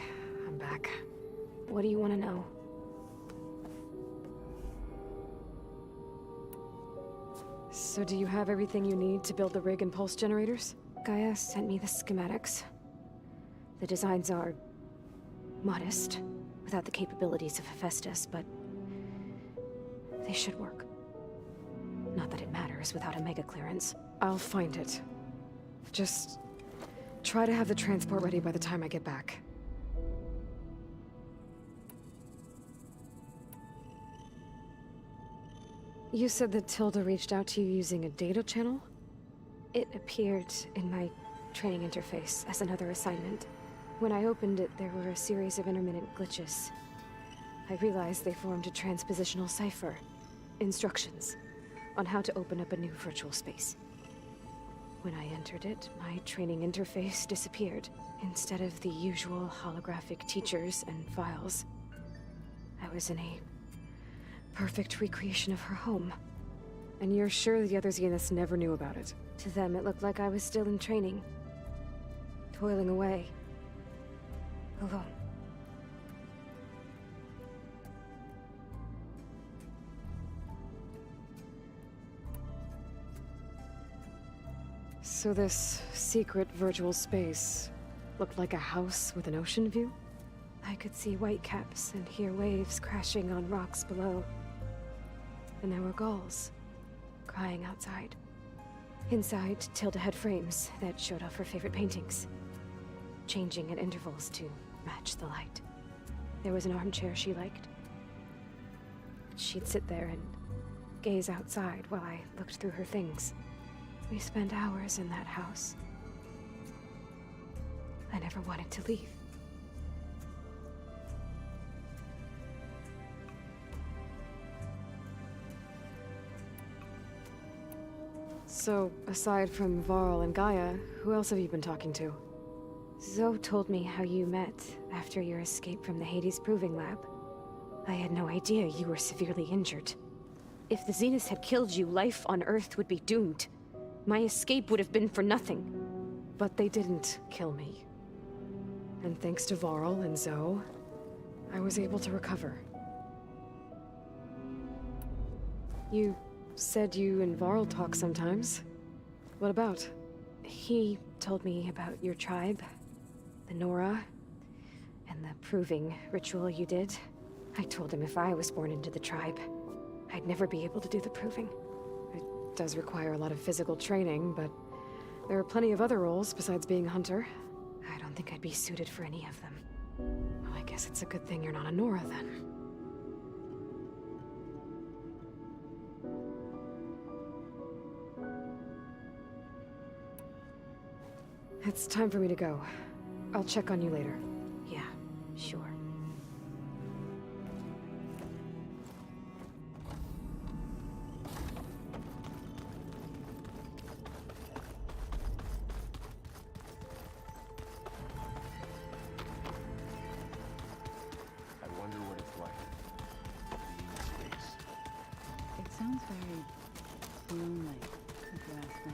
I'm back. What do you want to know? So do you have everything you need to build the rig and pulse generators? Gaia sent me the schematics. The designs are modest, without the capabilities of Hephaestus, but they should work. Not that it matters without a mega clearance. I'll find it. Just try to have the transport ready by the time I get back. You said that Tilda reached out to you using a data channel? It appeared in my training interface as another assignment. When I opened it, there were a series of intermittent glitches. I realized they formed a transpositional cipher. Instructions on how to open up a new virtual space. When I entered it, my training interface disappeared. Instead of the usual holographic teachers and files, I was in a perfect recreation of her home. And you're sure the other Zeniths never knew about it? To them, it looked like I was still in training. Toiling away. Alone. So this secret virtual space looked like a house with an ocean view? I could see whitecaps and hear waves crashing on rocks below. And there were gulls crying outside. Inside, Tilda had frames that showed off her favorite paintings, changing at intervals to match the light. There was an armchair she liked. She'd sit there and gaze outside while I looked through her things. We spent hours in that house. I never wanted to leave. So, aside from Varl and Gaia, who else have you been talking to? Zoe told me how you met after your escape from the Hades Proving Lab. I had no idea you were severely injured. If the Zeniths had killed you, life on Earth would be doomed. My escape would have been for nothing. But they didn't kill me. And thanks to Varl and Zoe, I was able to recover. You said you and Varl talk sometimes. What about? He told me about your tribe, the Nora, and the proving ritual you did. I told him if I was born into the tribe, I'd never be able to do the proving. It does require a lot of physical training, but there are plenty of other roles besides being a hunter. I don't think I'd be suited for any of them. Well, I guess it's a good thing you're not a Nora, then. It's time for me to go. I'll check on you later. Yeah, sure. I wonder what it's like being in space. It sounds very lonely, if you ask me.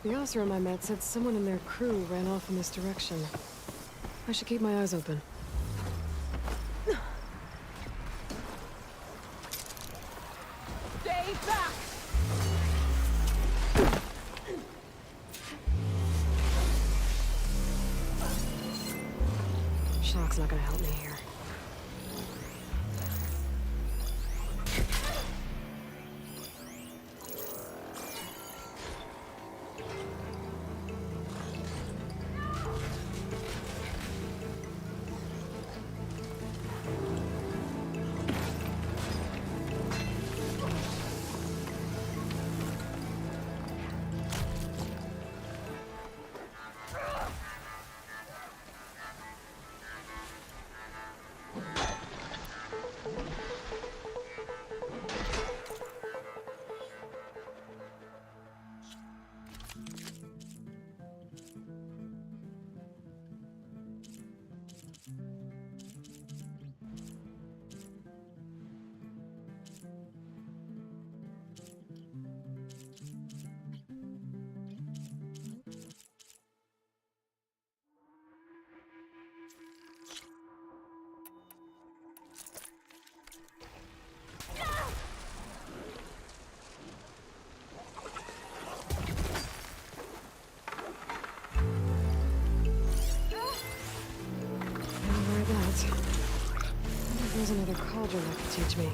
The officer I met said someone in their crew ran off in this direction. I should keep my eyes open. Stay back! Shock's not gonna help me here. there's another cauldron that could teach me.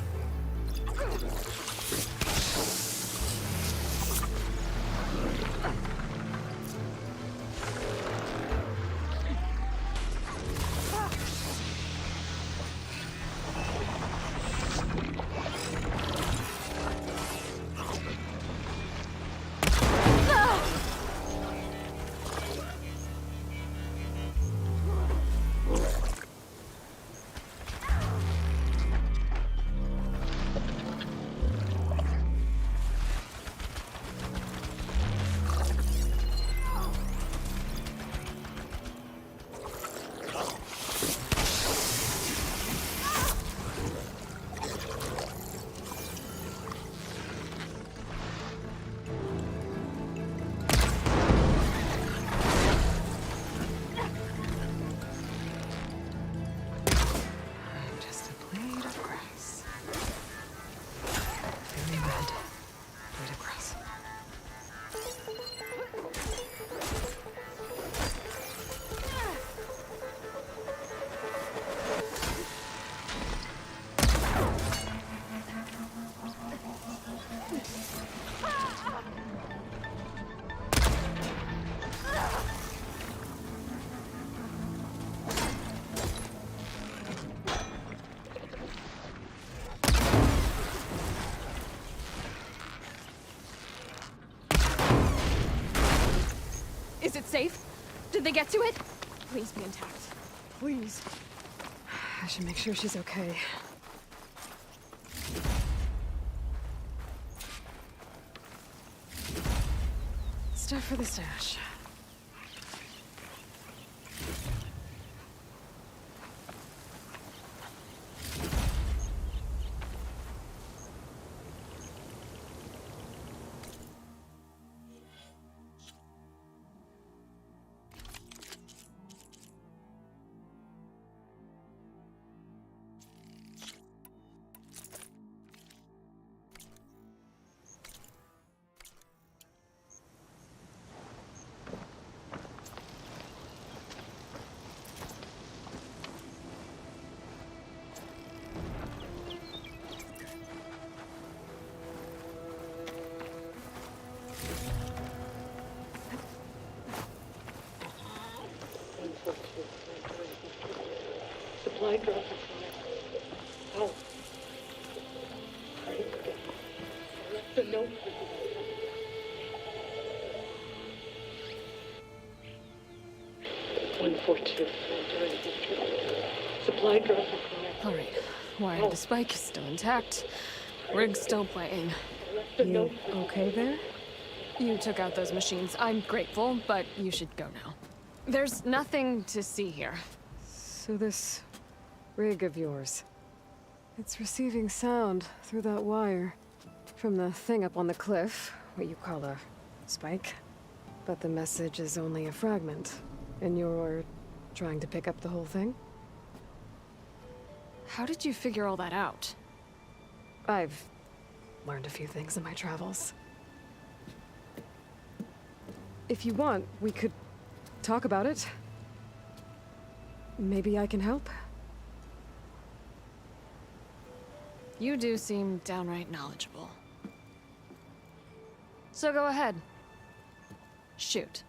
Is it safe? Did they get to it? Please be intact. Please. I should make sure she's okay. Stuff for the stash. Supply drop. Oh. The note. 142. Supply drop. Alright. Wire the spike is still intact. Rig's still playing. You okay there? You took out those machines. I'm grateful, but you should go now. There's nothing to see here. So this rig of yours, it's receiving sound through that wire from the thing up on the cliff, what you call a spike. But the message is only a fragment, and you're trying to pick up the whole thing? How did you figure all that out? I've learned a few things in my travels. If you want, we could talk about it. Maybe I can help? You do seem downright knowledgeable. So go ahead. Shoot.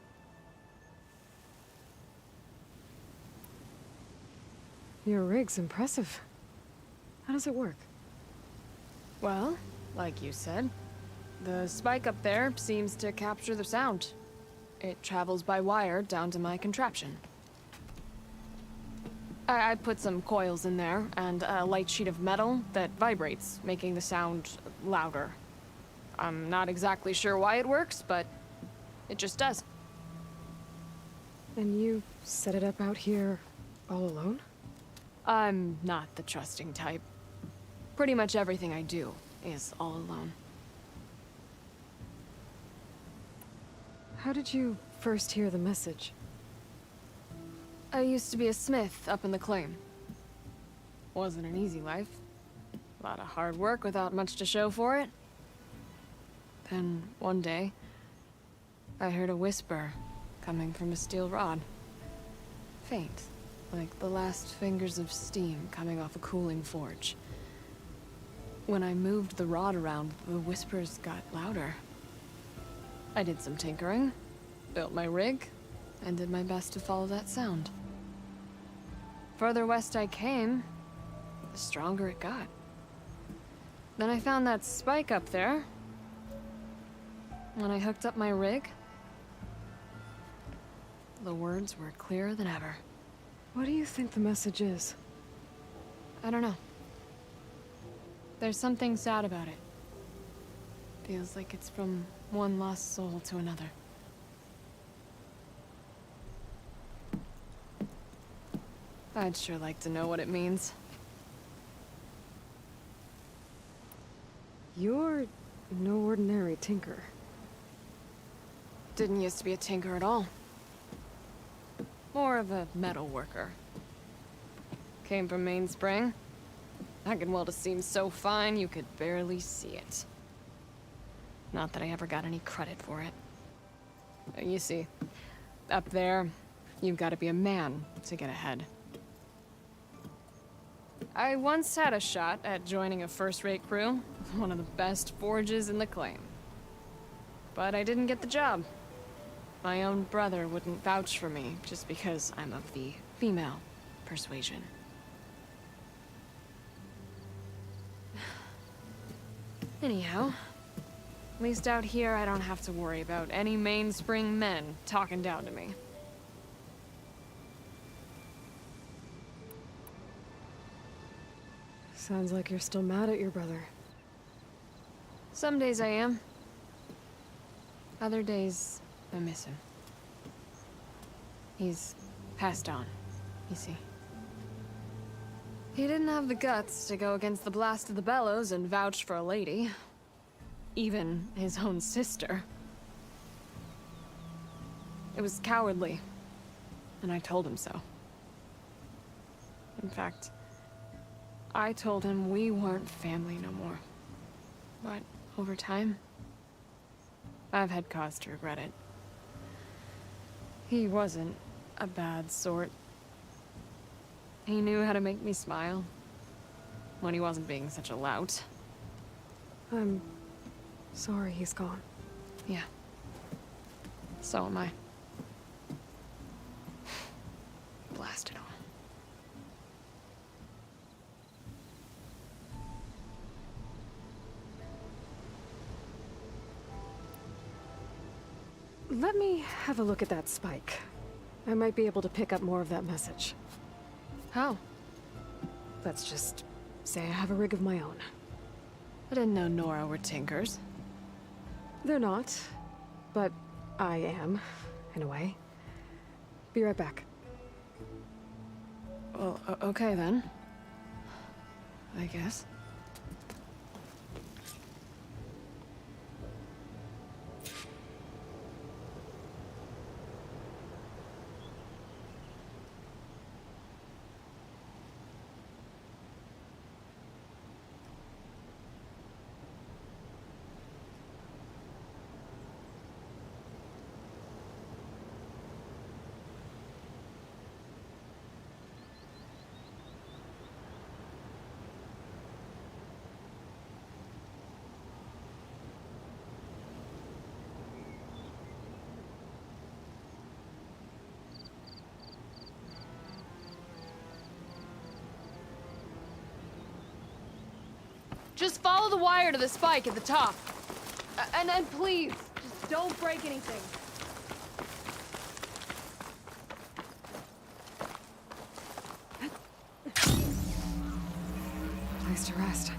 Your rig's impressive. How does it work? Well, like you said, the spike up there seems to capture the sound. It travels by wire down to my contraption. I put some coils in there, and a light sheet of metal that vibrates, making the sound louder. I'm not exactly sure why it works, but it just does. And you set it up out here all alone? I'm not the trusting type. Pretty much everything I do is all alone. How did you first hear the message? I used to be a smith up in the claim. Wasn't an easy life. A lot of hard work without much to show for it. Then, one day, I heard a whisper coming from a steel rod. Faint, like the last fingers of steam coming off a cooling forge. When I moved the rod around, the whispers got louder. I did some tinkering, built my rig, and did my best to follow that sound. Further west I came, the stronger it got. Then I found that spike up there. When I hooked up my rig, the words were clearer than ever. What do you think the message is? I don't know. There's something sad about it. Feels like it's from one lost soul to another. I'd sure like to know what it means. You're no ordinary tinker. Didn't used to be a tinker at all. More of a metal worker. Came from Mainspring. I can weld a seam so fine you could barely see it. Not that I ever got any credit for it. You see, up there, you've got to be a man to get ahead. I once had a shot at joining a first-rate crew, one of the best forges in the claim. But I didn't get the job. My own brother wouldn't vouch for me just because I'm of the female persuasion. Anyhow, at least out here I don't have to worry about any Mainspring men talking down to me. Sounds like you're still mad at your brother. Some days I am. Other days, I miss him. He's passed on, you see. He didn't have the guts to go against the blast of the bellows and vouch for a lady. Even his own sister. It was cowardly, and I told him so. In fact, I told him we weren't family no more. But over time, I've had cause to regret it. He wasn't a bad sort. He knew how to make me smile when he wasn't being such a lout. I'm sorry he's gone. Yeah. So am I. Blast it all. Let me have a look at that spike. I might be able to pick up more of that message. How? Let's just say I have a rig of my own. I didn't know Nora were tinkers. They're not, but I am, in a way. Be right back. Well, okay then. I guess. Just follow the wire to the spike at the top. And please, just don't break anything. Place to rest.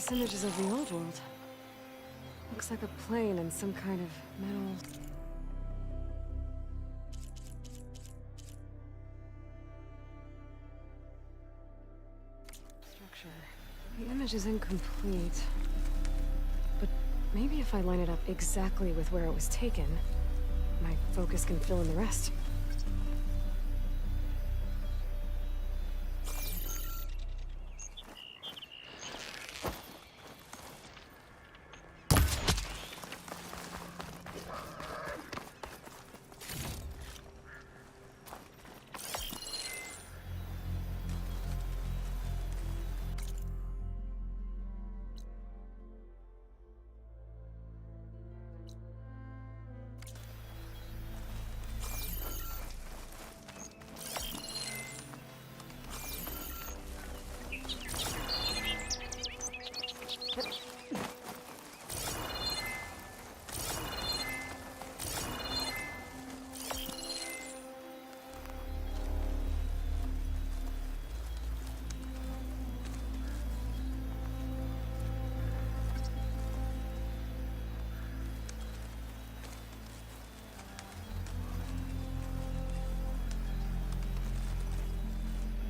This image is of the old world. Looks like a plane and some kind of metal... structure. The image is incomplete. But maybe if I line it up exactly with where it was taken, my focus can fill in the rest.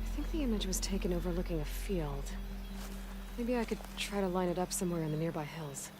I think the image was taken overlooking a field. Maybe I could try to line it up somewhere in the nearby hills.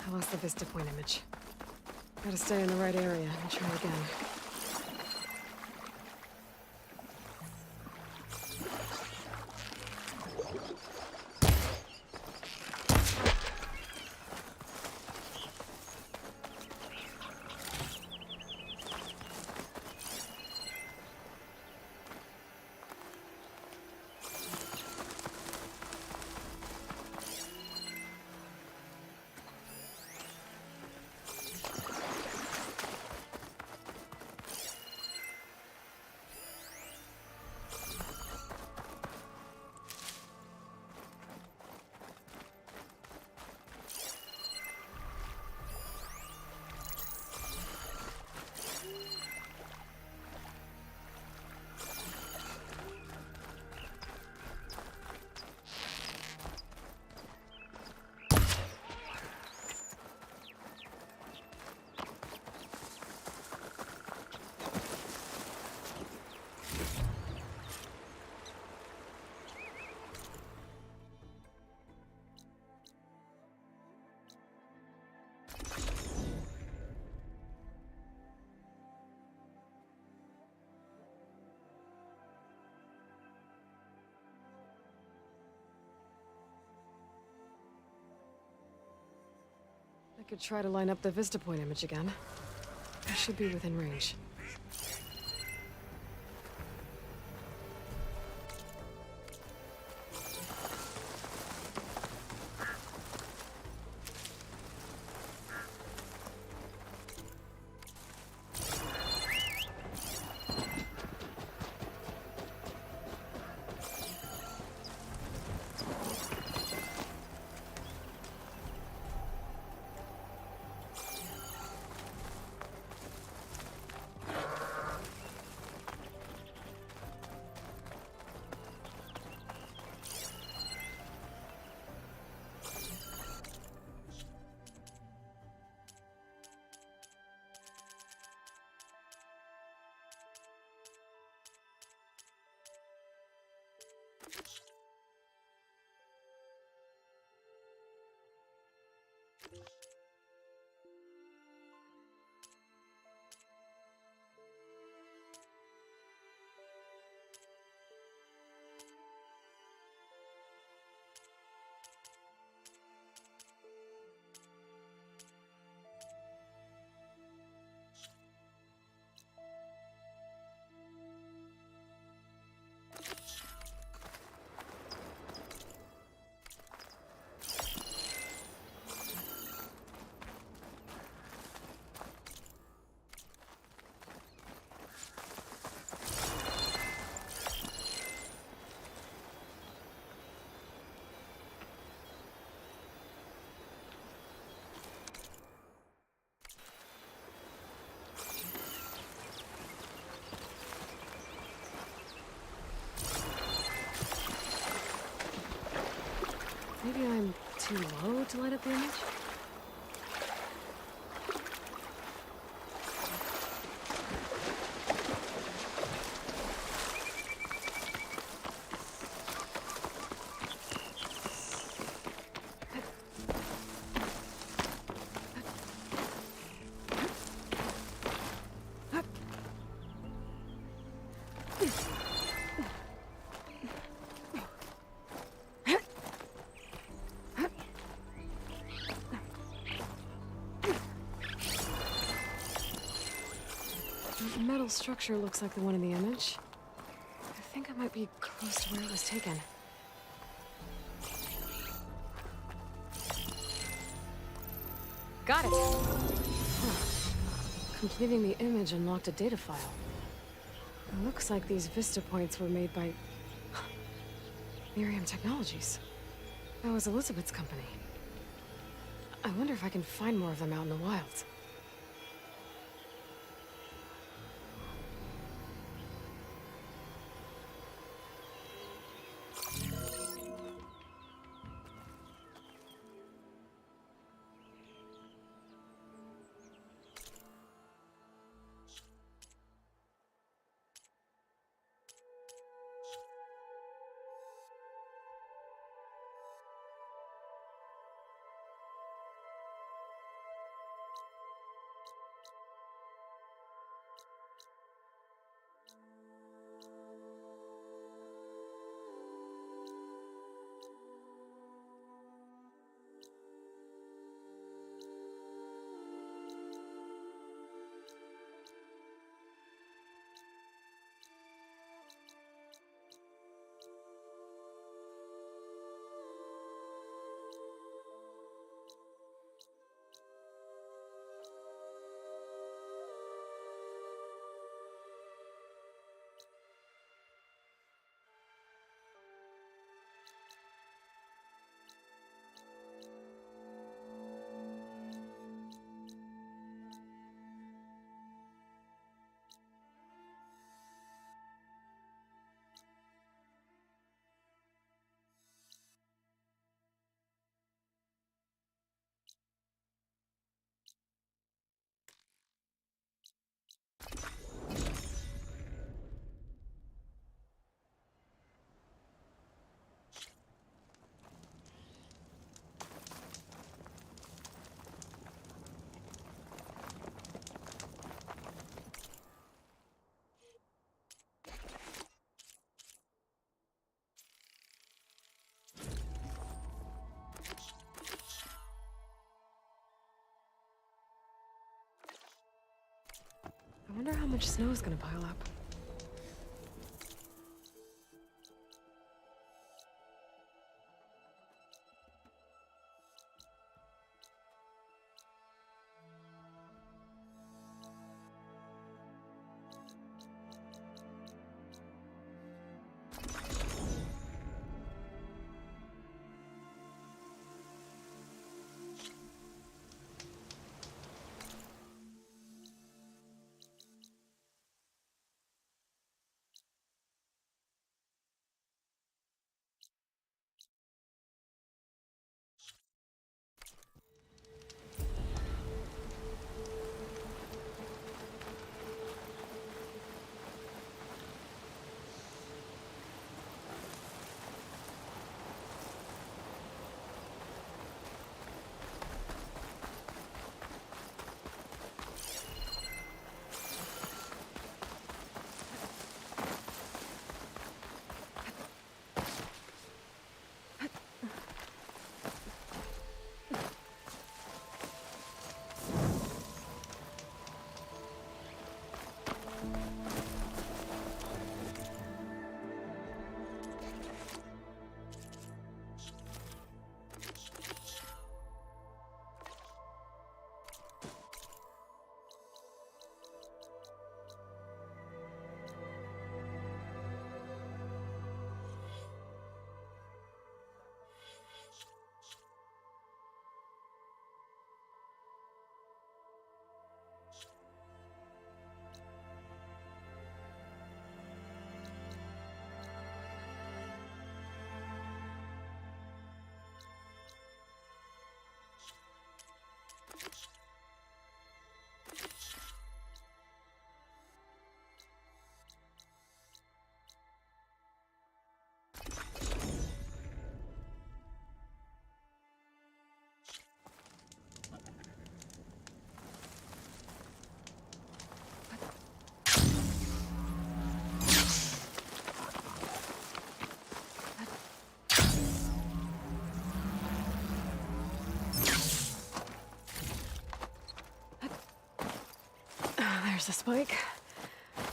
I lost the Vista Point image. Gotta stay in the right area and try again. I could try to line up the Vista Point image again. I should be within range. Maybe I'm too low to light up the image? The metal structure looks like the one in the image. I think I might be close to where it was taken. Got it! Huh. Completing the image unlocked a data file. It looks like these vista points were made by... Miriam Technologies. That was Elizabeth's company. I wonder if I can find more of them out in the wild. I wonder how much snow is gonna pile up. There's the spike.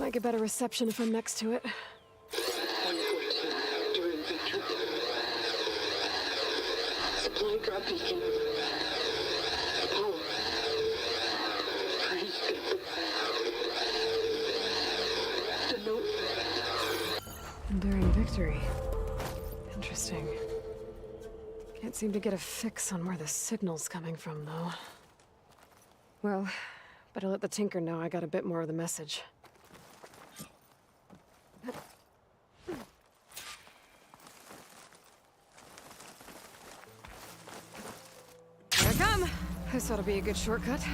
Might get better reception if I'm next to it. 114, during victory. Supply drop beacon. Power. Please get the note. Enduring victory. Interesting. Can't seem to get a fix on where the signal's coming from, though. Well, better let the Tinker know I got a bit more of the message. Here I come! This ought to be a good shortcut.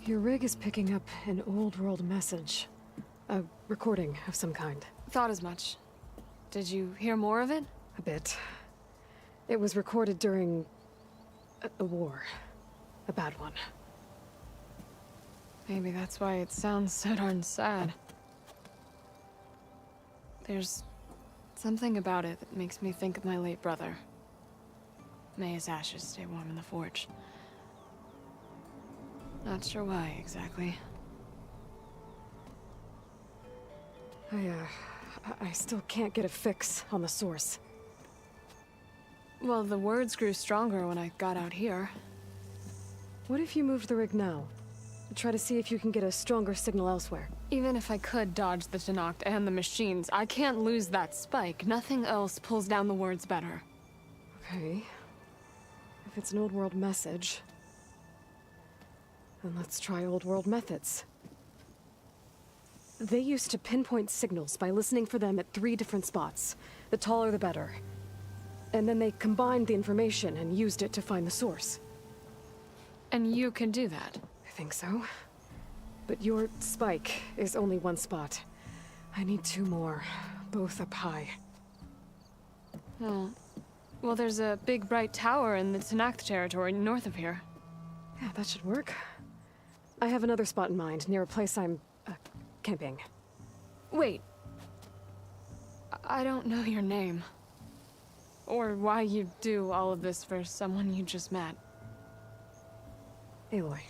Your rig is picking up an old world message. A recording of some kind. Thought as much. Did you hear more of it? A bit. It was recorded during a war. A bad one. Maybe that's why it sounds so darn sad. There's something about it that makes me think of my late brother. May his ashes stay warm in the forge. Not sure why, exactly. I still can't get a fix on the source. Well, the words grew stronger when I got out here. What if you moved the rig now? Try to see if you can get a stronger signal elsewhere. Even if I could dodge the Tenakth and the machines, I can't lose that spike. Nothing else pulls down the words better. Okay. If it's an old world message, then let's try old world methods. They used to pinpoint signals by listening for them at 3 different spots. The taller the better. And then they combined the information and used it to find the source. And you can do that? I think so. But your spike is only 1 spot. I need 2 more, both up high. Oh. Well, there's a big bright tower in the Tenakth territory north of here. Yeah, that should work. I have another spot in mind, near a place I'm, camping. Wait. I don't know your name. Or why you do all of this for someone you just met. Aloy.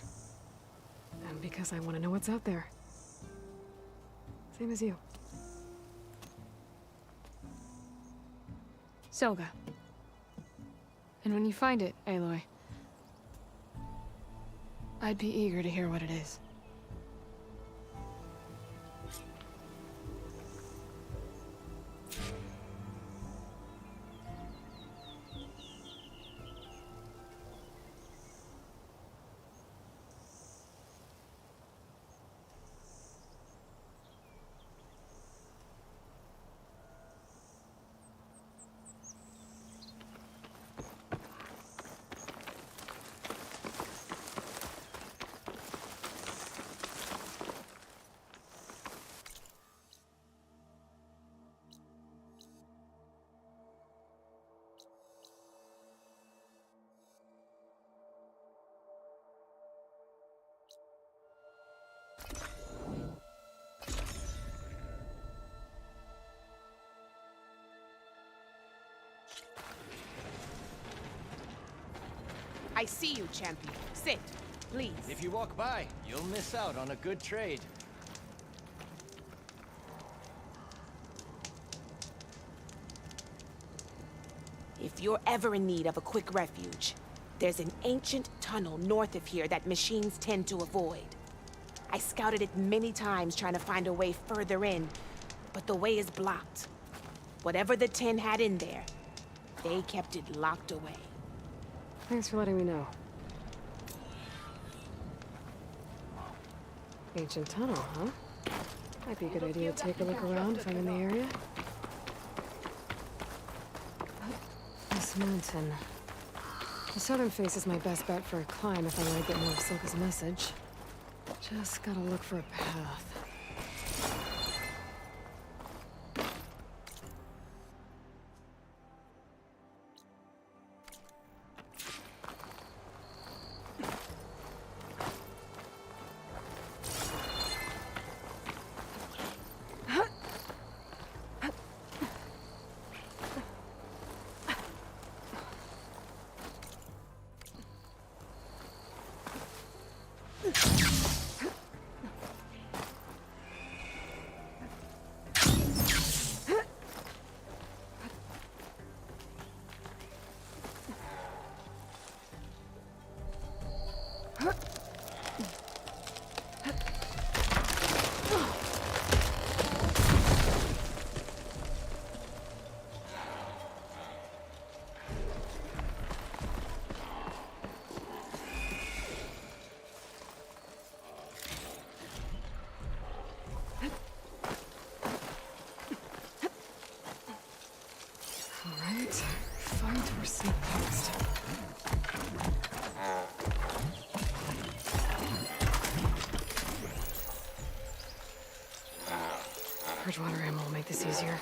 And because I want to know what's out there. Same as you. Selga. And when you find it, Aloy, I'd be eager to hear what it is. I see you, champion. Sit, please. If you walk by, you'll miss out on a good trade. If you're ever in need of a quick refuge, there's an ancient tunnel north of here that machines tend to avoid. I scouted it many times trying to find a way further in, but the way is blocked. Whatever the Ten had in there, they kept it locked away. Thanks for letting me know. Ancient tunnel, huh? Might be a good idea to take a look around if I'm in the area. This mountain. The southern face is my best bet for a climb if I want to get more of Silka's message. Just gotta look for a path. Alright, fight or sneak past. Bridgewater ammo will make this easier.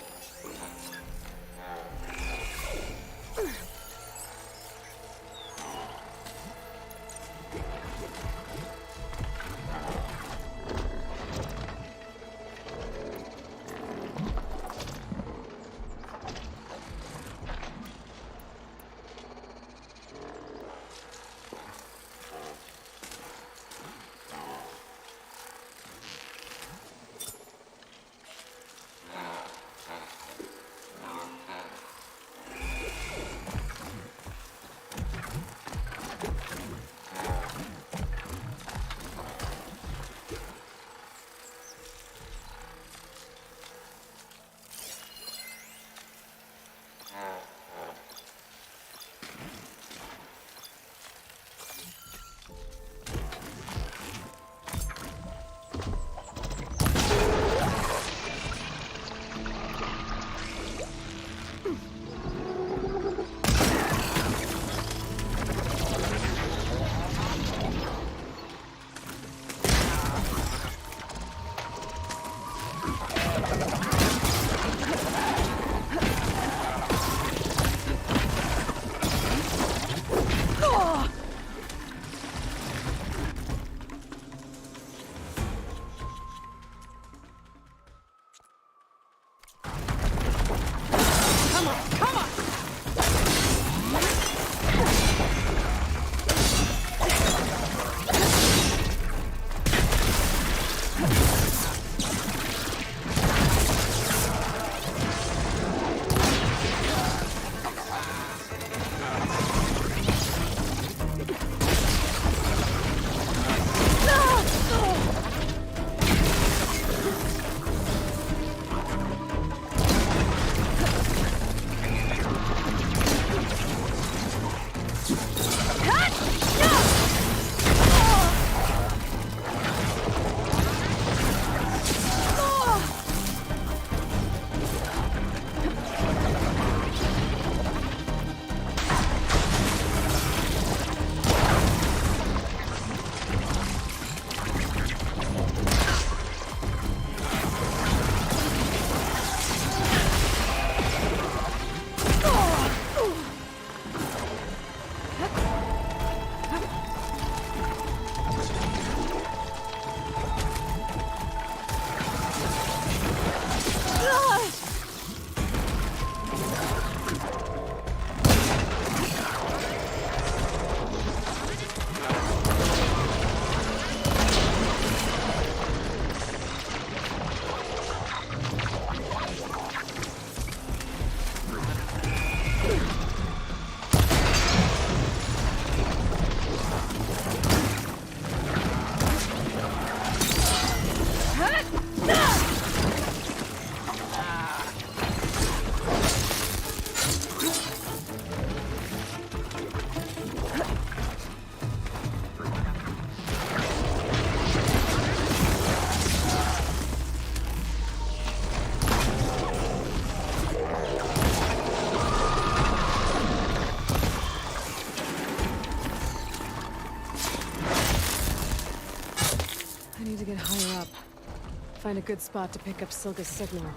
Get higher up. Find a good spot to pick up Silga's signal.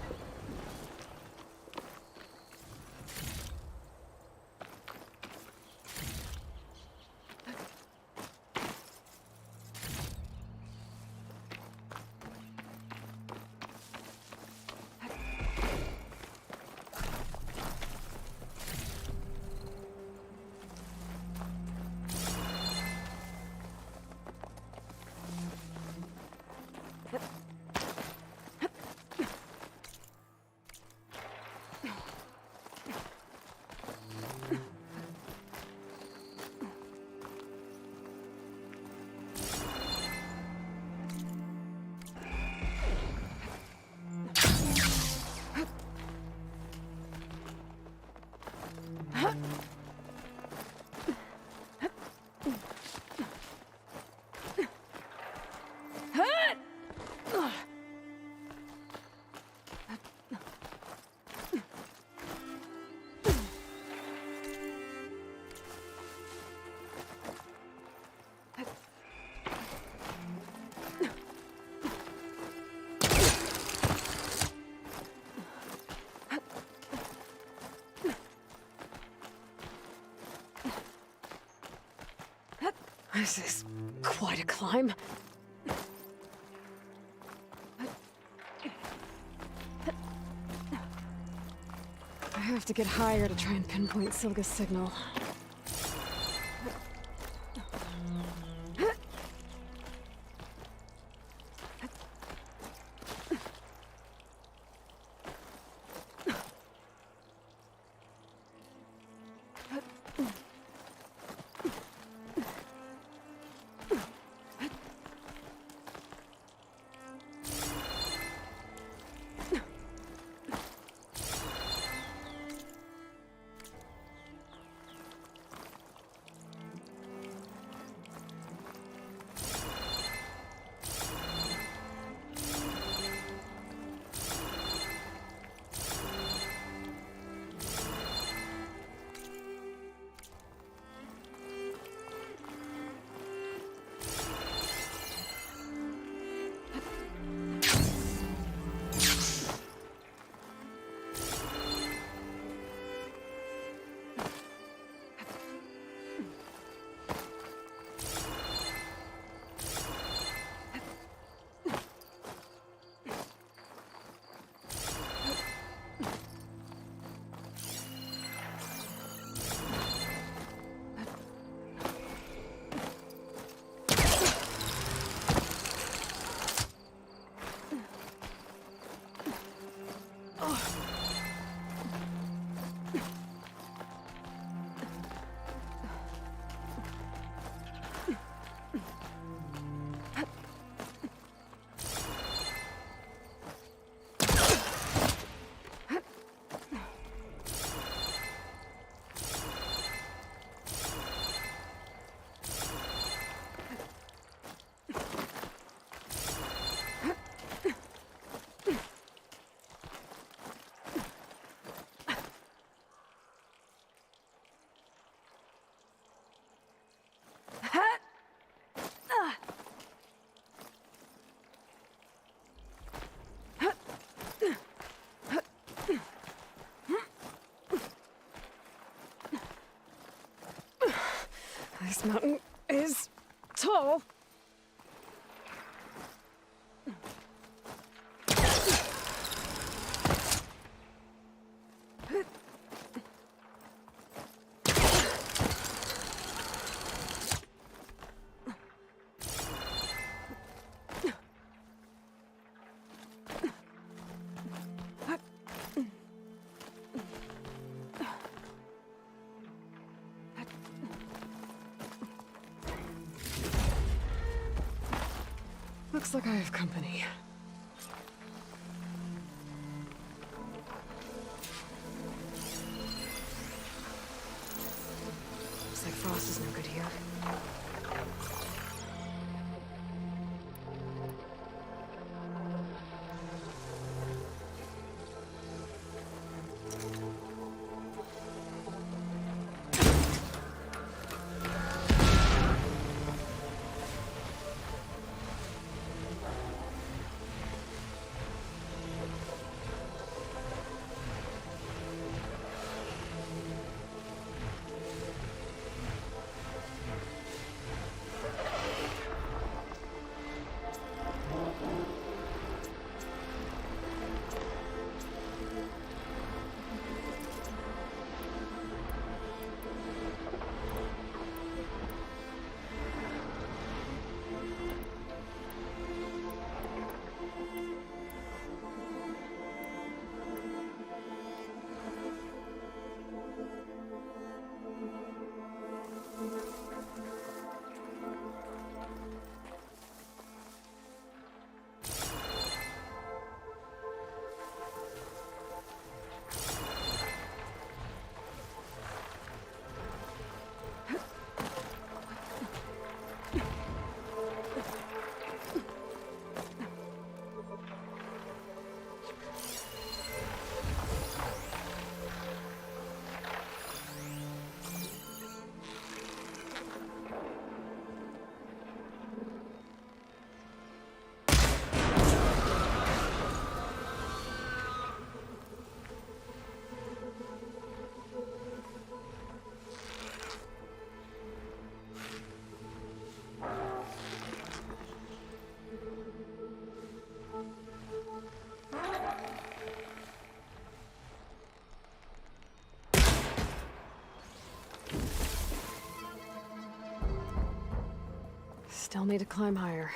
This is quite a climb. I have to get higher to try and pinpoint Silga's signal. This mountain is tall. Looks like I have company. Looks like Frost is no good here. Still need to climb higher.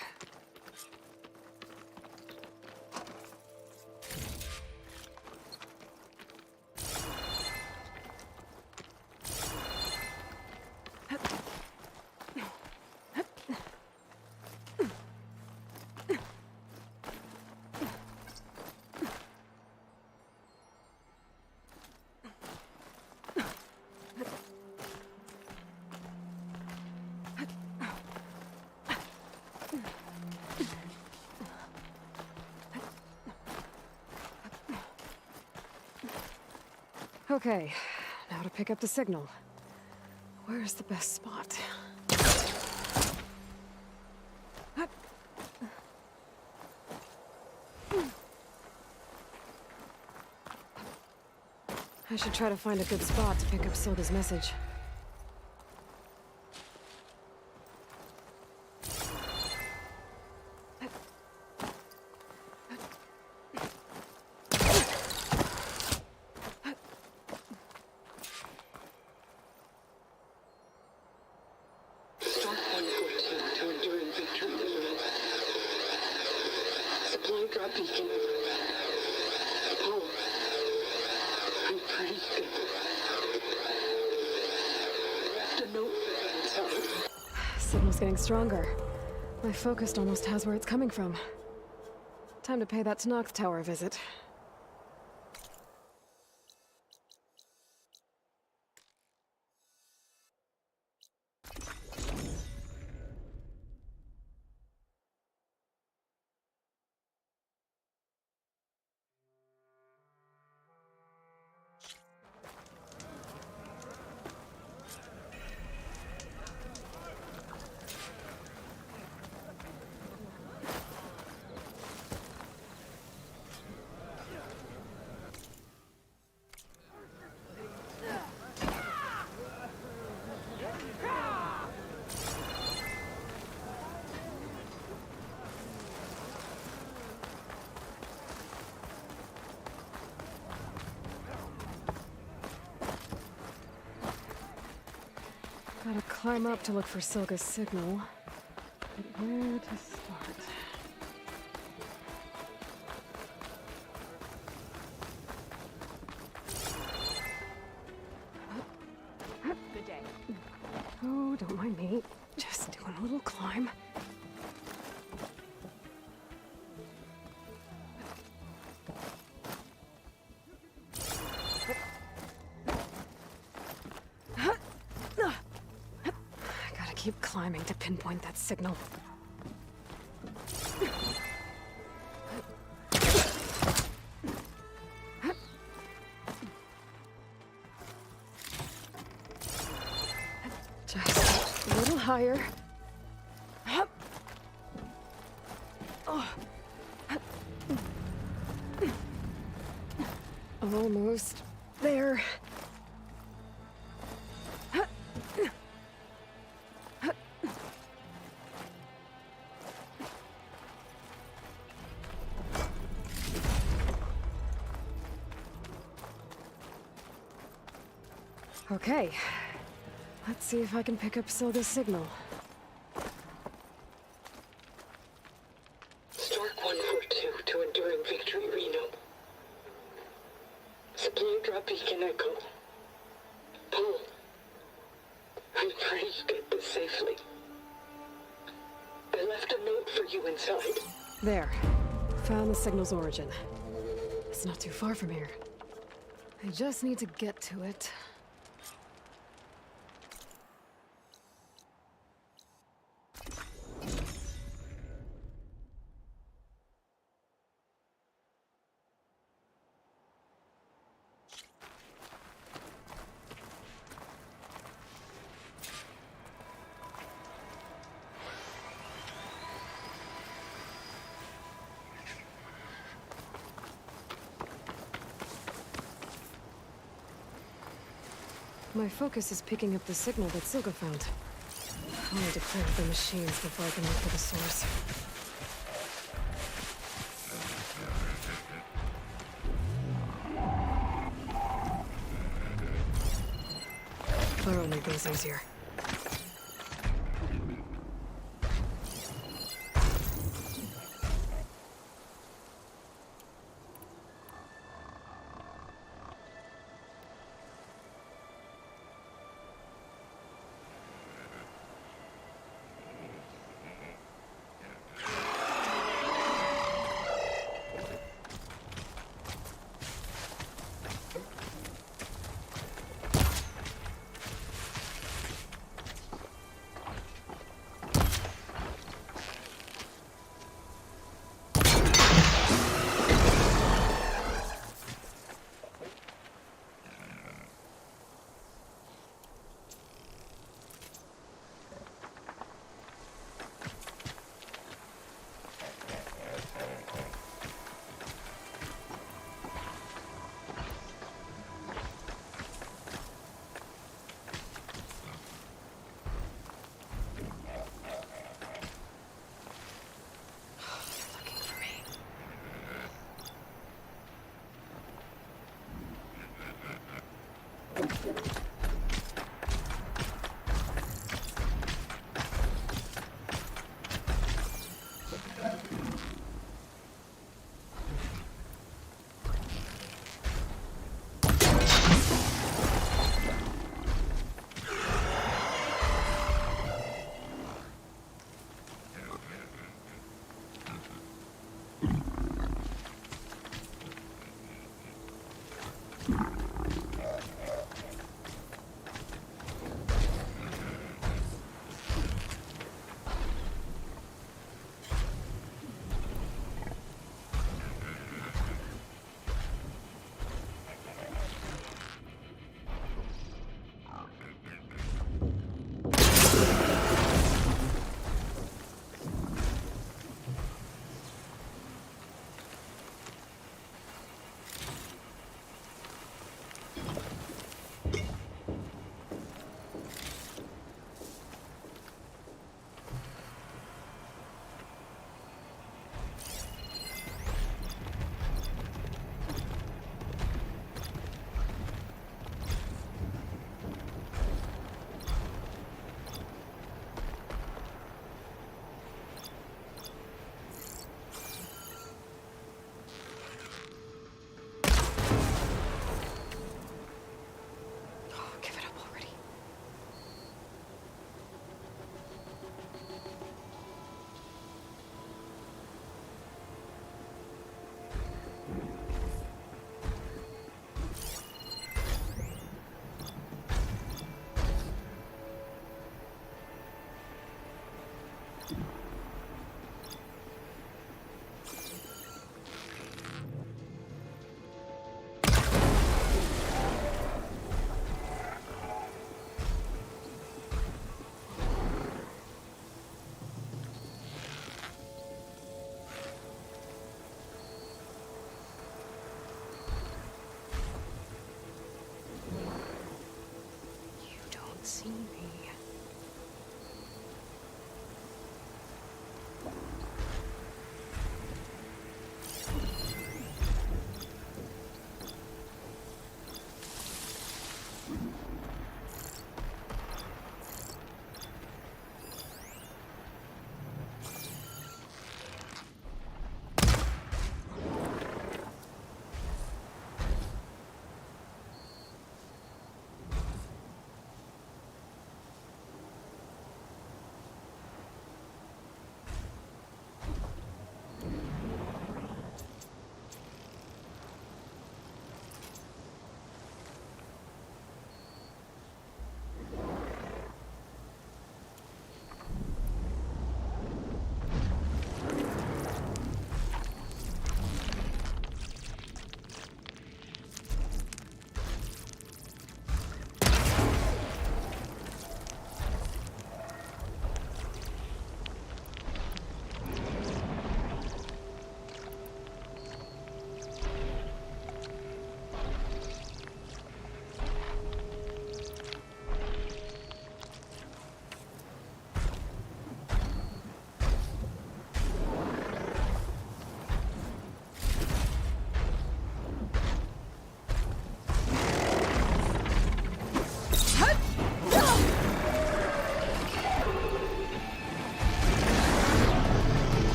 Okay, now to pick up the signal. Where's the best spot? I should try to find a good spot to pick up Silga's message. Start 114 to enduring victory. Supply drop beacon. Paul, I'm pretty good. Left a note inside. Signal's getting stronger. My focus almost has where it's coming from. Time to pay that Tenakth Tower a visit. Gotta climb up to look for Silga's signal. But where to start? Good day. Oh, don't mind me. Just doing a little climb. Keep climbing to pinpoint that signal. Just a little higher. Almost there. Okay, let's see if I can pick up Silga's signal. Stark 142 to enduring victory, Reno. Supply drop beacon echo. Paul, I'm pretty get this safely. I left a note for you inside. There. Found the signal's origin. It's not too far from here. I just need to get to it. My focus is picking up the signal that Silga found. I'll need to clear out the machines before I can look for the source. That'll make things easier.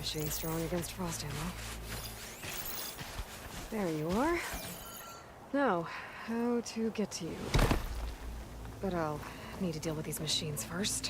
She ain't strong against frost ammo. There you are. Now, how to get to you. But I'll need to deal with these machines first.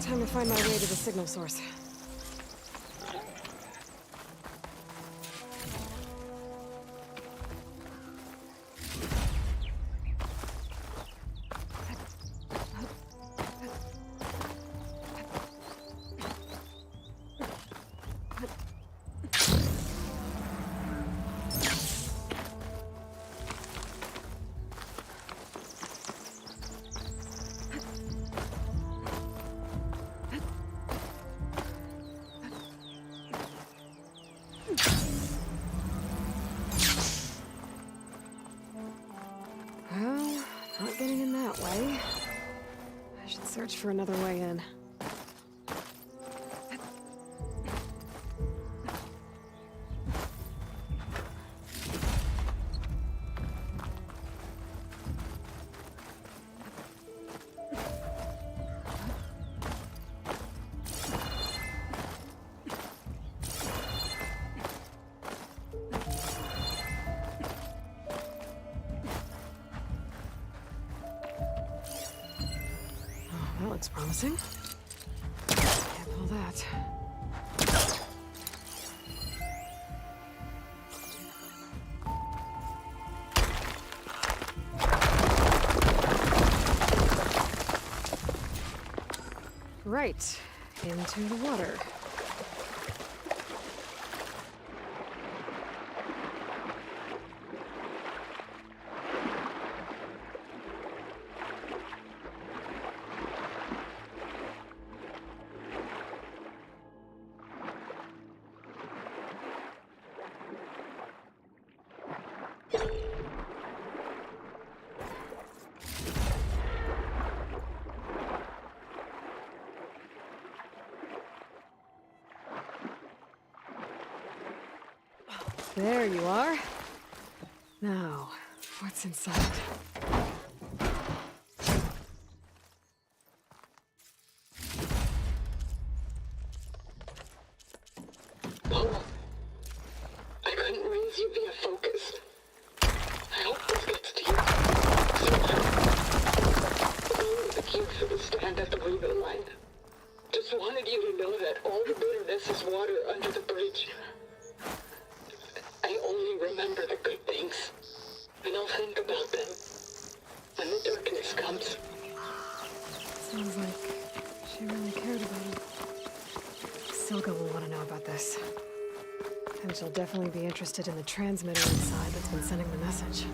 Time to find my way to the signal source. Not getting in that way. I should search for another way in. That looks promising. Can't pull that. Right, into the water. There you are. Now, what's inside? Paul, I couldn't raise you via focus. I hope this gets to you. Somehow. Going with the cube for the stand at the window line. Just wanted you to know that all the bitterness is water under the bridge. I only remember the good things, and I'll think about them when the darkness comes. Sounds like she really cared about him. Silga will want to know about this. And she'll definitely be interested in the transmitter inside that's been sending the message.